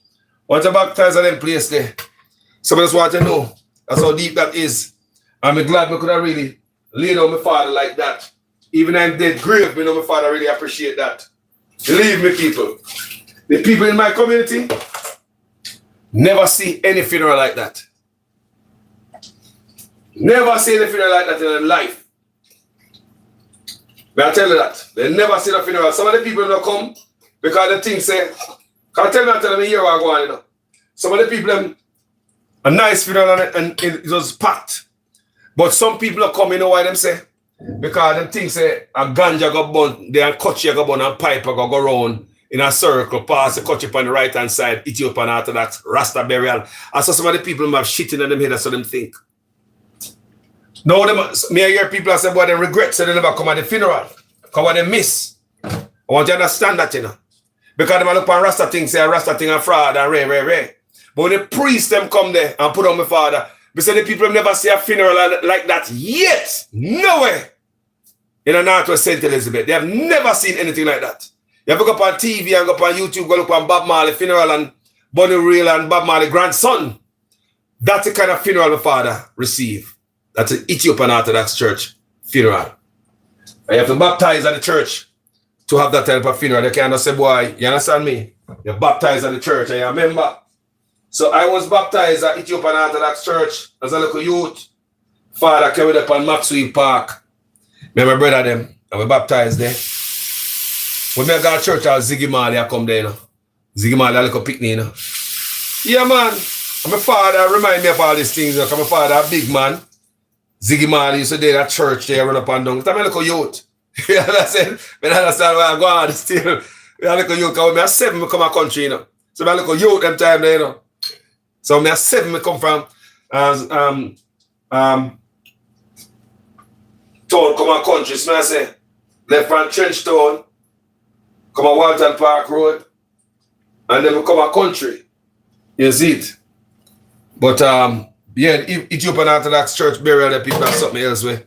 Once you baptize at them place there. So I just want to know. That's how deep that is. I'm glad I could have really laid on my father like that. Even I'm dead grave, me know my father really appreciate that. Believe me, people. The people in my community never see any funeral like that. Never see any funeral like that in their life. But I tell you that. They never see the funeral. Some of the people don't come because they think say, can't tell me here what I go on, you know. Some of the people a nice funeral and it was packed. But some people don't come, you know why them say? Because them think say a ganja go burn, they a kutchi go burn and pipe go round in a circle, pass the kutchi on the right hand side, Ethiopian Orthodox, Rasta burial. And so some of the people have shit in them head, so them think. No, me I hear people say, boy, they regret so they never come at the funeral. Because what they miss. I want you to understand that, you know. Because they look on Rasta thing, say a Rasta thing and fraud and ray. But when the priest them come there and put on my father, we say the people have never see a funeral like that yet. No way. In the Northwest St. Elizabeth. They have never seen anything like that. You have to go up on TV and go up on YouTube, go look on Bob Marley funeral and Bonnie Reel and Bob Marley grandson. That's the kind of funeral my father received. That's an Ethiopian Orthodox Church funeral. And you have to baptize at the church to have that type of funeral. They can't say, boy, you understand me? You're baptized at the church and you're a member. So I was baptized at Ethiopian Orthodox Church as a little youth. Father came with up on Maxwell Park. Me and my brother them, and we baptized there. When I got to church, I was Ziggy Marley, I come there, you know. Ziggy Marley, a little pickney, you know. Yeah, man. And my father remind me of all these things, you know, because my father a big man. Ziggy Marley used to do that church there, run up and down. I'm a little youth. You understand? I understand where I go on still. I'm a little youth, because I'm 7, I come to country, you know. So I'm a little youth them time there, you know. So I'm 7, I come from town, come on country. So I say, left from Trench Town, come on Walton Park Road, and then we come on country. You see it? But yeah, Ethiopian Orthodox Church burial, the people have something else where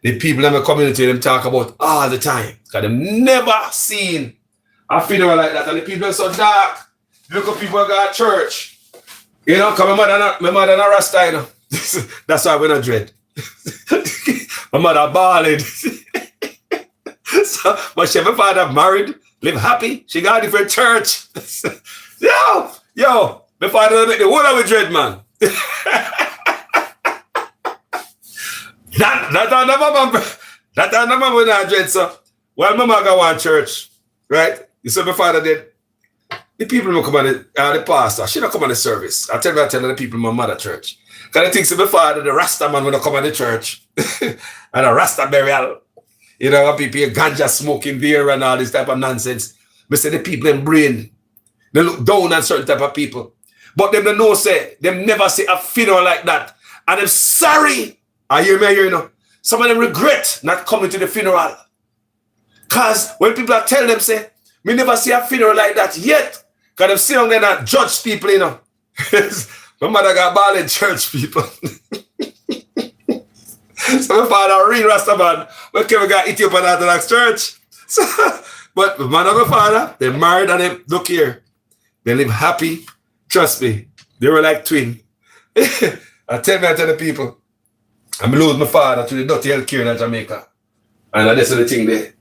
the people in the community them talk about all the time. Because they've never seen a funeral like that. And the people are so dark. Look at people who got church. You know, because my mother not Rasta, you know. That's why we're not dread. My mother balled. So, but she, my father married, live happy. She got a different church. Yo, my father make the whole of a dread, man. That I never when I dread, so. Well, my mother got one church, right? You said my father did. The people will come on the pastor. She don't come on the service. I tell the people in my mother church. Because I think so my father, the Rasta man, will come on the church. And a Rasta burial. You know, people ganja smoking beer and all this type of nonsense. But say the people in brain, they look down on certain type of people. But them don't know, say, them never see a funeral like that. And I'm sorry. I hear me, you know. Some of them regret not coming to the funeral. Because when people are telling them, say, me never see a funeral like that yet. Because them sit down there and judge people, you know. My mother got ball in church, people. So my father a real Rasta man. We got Ethiopian Orthodox Church. So, but my mother and my father, they married and they look here. They live happy. Trust me. They were like twin. I tell the people, I'm lose my father to the dirty health care in Jamaica. And that's the thing there.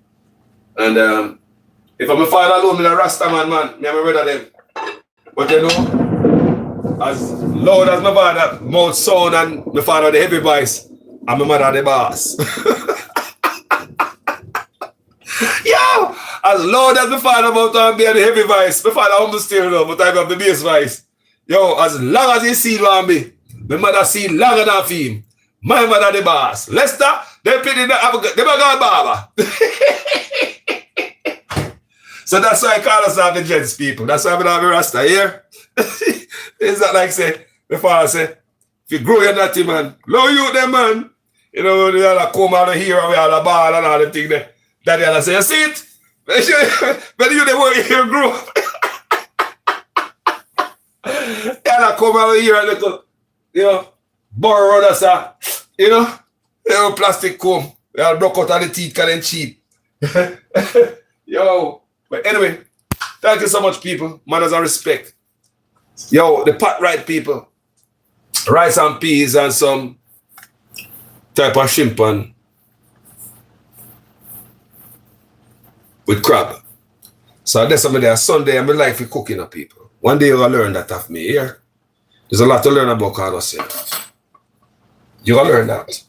And if I'm a father alone, I'm a Rasta man, me and my brother them. But you know, as loud as my father, mouth sound and my father the heavy voice, and my mother the boss. Yo! As loud as my father mouth and be the heavy voice, my father humble still know, but I have the bass voice. Yo, as long as he see one me, My mother see longer than film. My mother the boss. Lester, they play the barber. So that's why I call us the gents people. That's why we have a rasta here. It's not like say, before I say, if you grow your natty man, love you them man. You know, they all come out of here and we all a ball and all the thing there. Daddy all say, you see it? But you the way you grow up. They all come out of here and little, you know, borrow us, you know, little plastic comb. They all broke out of the teeth because they're cheap. Yo. But anyway, thank you so much, people. Mannaz Respect. Yo, the pot right, people. Rice and peas and some type of shrimp and with crab. So that's something there. Sunday, I'm like for cooking up, people. One day you'll learn that of me here. There's a lot to learn about Carlos here. You'll learn that.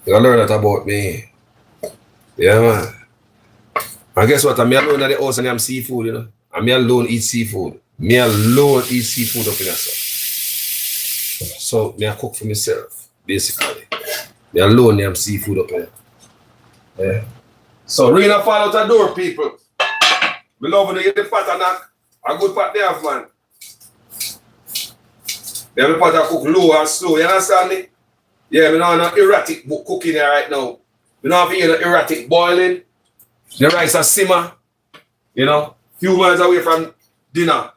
You'll learn that about me. Yeah, man. And guess what? I'm alone at the house and I'm seafood, you know. I'm alone eat seafood. Me alone eat seafood up in there. So me I cook for myself, basically. Me alone I'm seafood up here. Yeah. So Rena fall out the door, people. We love when you get the pot and knock. A good pot there, man. Then the pot I cook low and slow, you understand me? Yeah, we don't have no erratic cooking here right now. We don't have any erratic boiling. The rice a simmer, you know, few miles away from dinner.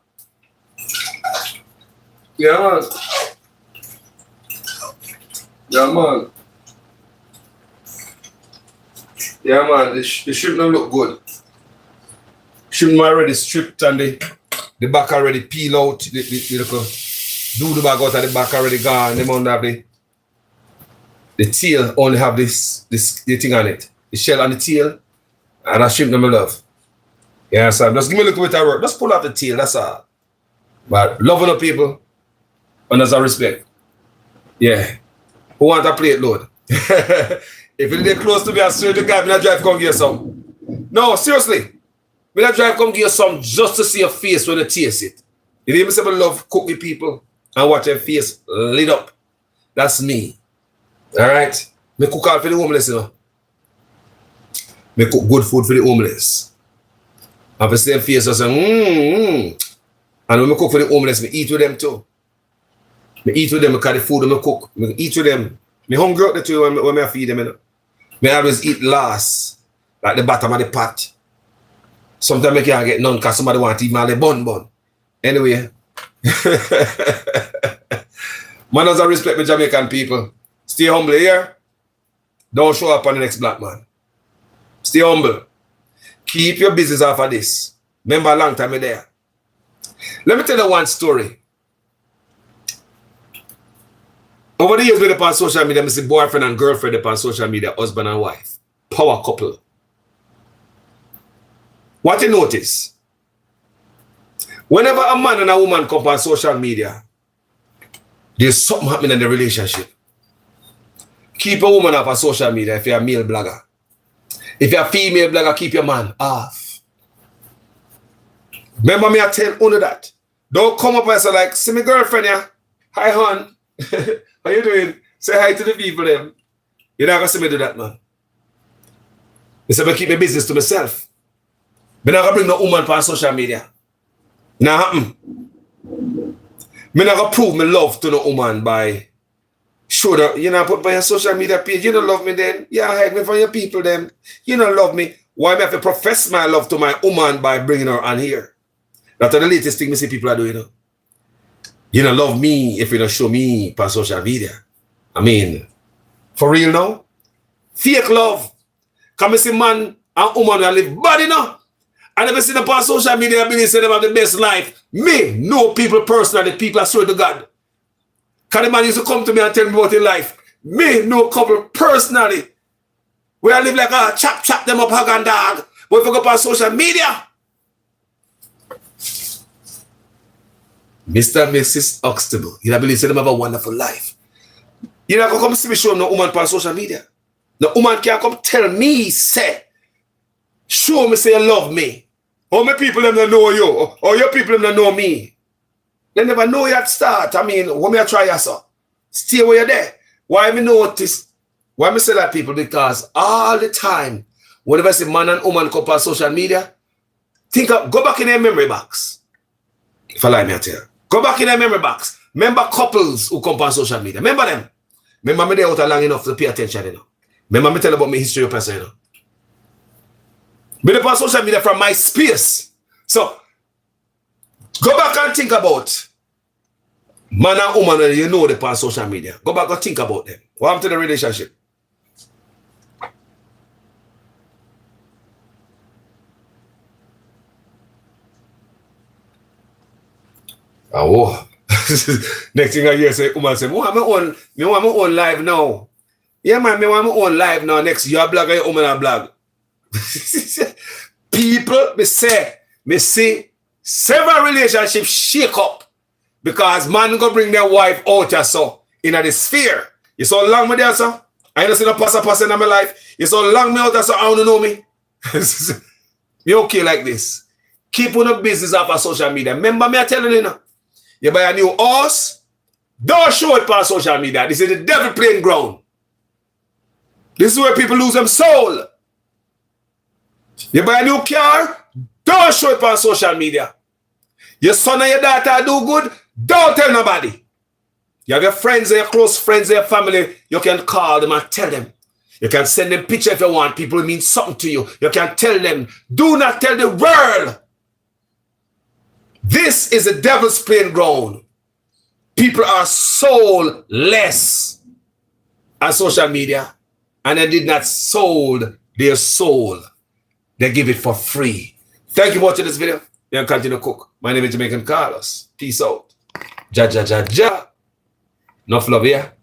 Yeah, man. Yeah, man. Yeah, man. The shrimp don't look good. Shrimp already stripped and the back already peel out. The little do the bag out of the back already gone. They don't have the tail only have the thing on it. The shell and the tail. And that shrimp them I love. Yeah, so just give me a little bit of work. Just pull out the tail, that's all. But loving the people, Mannaz Respect. Yeah. Who want a plate load? If you get close to me, I swear to God, I'm not drive come give you some. No, seriously. I'm not drive come give you some just to see your face when you taste it. You even say I love cook with people and watch your face lit up. That's me. Alright? Me cook out for the homeless, you know. Me cook good food for the homeless. And for same face, I say, And when I cook for the homeless, I eat with them too. I eat with them because the food I cook. I eat with them. I hungry out there too when I feed them. You know? I always eat last, like the bottom of the pot. Sometimes I can't get none because somebody want to eat my bun. Anyway. Mannaz Respect the Jamaican people. Stay humble here. Don't show up on the next black man. Stay humble. Keep your business off of this. Remember a long time you're there. Let me tell you one story. Over the years with upon social media, I see boyfriend and girlfriend upon social media, husband and wife. Power couple. What you notice? Whenever a man and a woman come on social media, there's something happening in the relationship. Keep a woman off of social media if you're a male blogger. If you're a female blogger, keep your man off. Remember me, I tell you that. Don't come up and say like, see my girlfriend here. Hi, hon. How you doing? Say hi to the people then. You're not going to see me do that, man. I say, I keep my business to myself. I'm not going to bring no woman on social media. Nah, happen. I'm not going to prove my love to no woman by show that, you know, put by your social media page. You don't love me then. Yeah, hide me from your people then. You don't love me. Why do I have to profess my love to my woman by bringing her on here? That's the latest thing I see people are doing. You know? You don't love me if you don't show me on social media. I mean, for real now? Fake love. Come see man and woman that live bad enough. I never see them on social media and say them have the best life. Me, know people personally, people I swear to God. Because the man used to come to me and tell me about his life. Me, know a couple personally. Where I live like a chop them up hog and dog. But if you go on social media, Mr. and Mrs. Huxtable, you don't believe them have a wonderful life. You don't come see me show no woman on social media. No woman can't come tell me, say, show me say you love me. How many people them don't know you? Or your people them don't know me? They never know you at start. I mean, what me I try so? Stay where you're there. Why me notice? Why me say that, people? Because all the time, whenever I see man and woman come on social media, go back in their memory box. If I lie me, I tell you. Go back in their memory box. Remember couples who come on social media. Remember them. Remember me there out long enough to pay attention, you know. Remember me tell about my history of person, you know. Me there on social media from my space. So, go back and think about man and woman that you know they on social media. Go back and think about them. What happened to the relationship? Oh, next thing I hear say, woman say, me want my own live now. Yeah, man, me want my own live now. Next, you a blog or your woman a blog. People, me see several relationships shake up because man go bring their wife out here so in the sphere. You so long me there, so I ain't seen a pass in my life. You so long me out there, so I don't know me. Me okay like this. Keep on the business off of social media. Remember me I telling you now. You buy a new horse, don't show it on social media. This is the devil playing ground. This is where people lose them soul. You buy a new car, don't show it on social media. Your son and your daughter do good, don't tell nobody. You have your friends, your close friends, your family, you can call them and tell them. You can send them picture if you want. People mean something to you. You can tell them, do not tell the world. This is the devil's playing ground. People are soulless on social media, and they did not sold their soul. They give it for free. Thank you for watching this video. You can continue to cook. My name is Jamaican Carlos. Peace out. Ja, ja, ja, ja. Enough love here.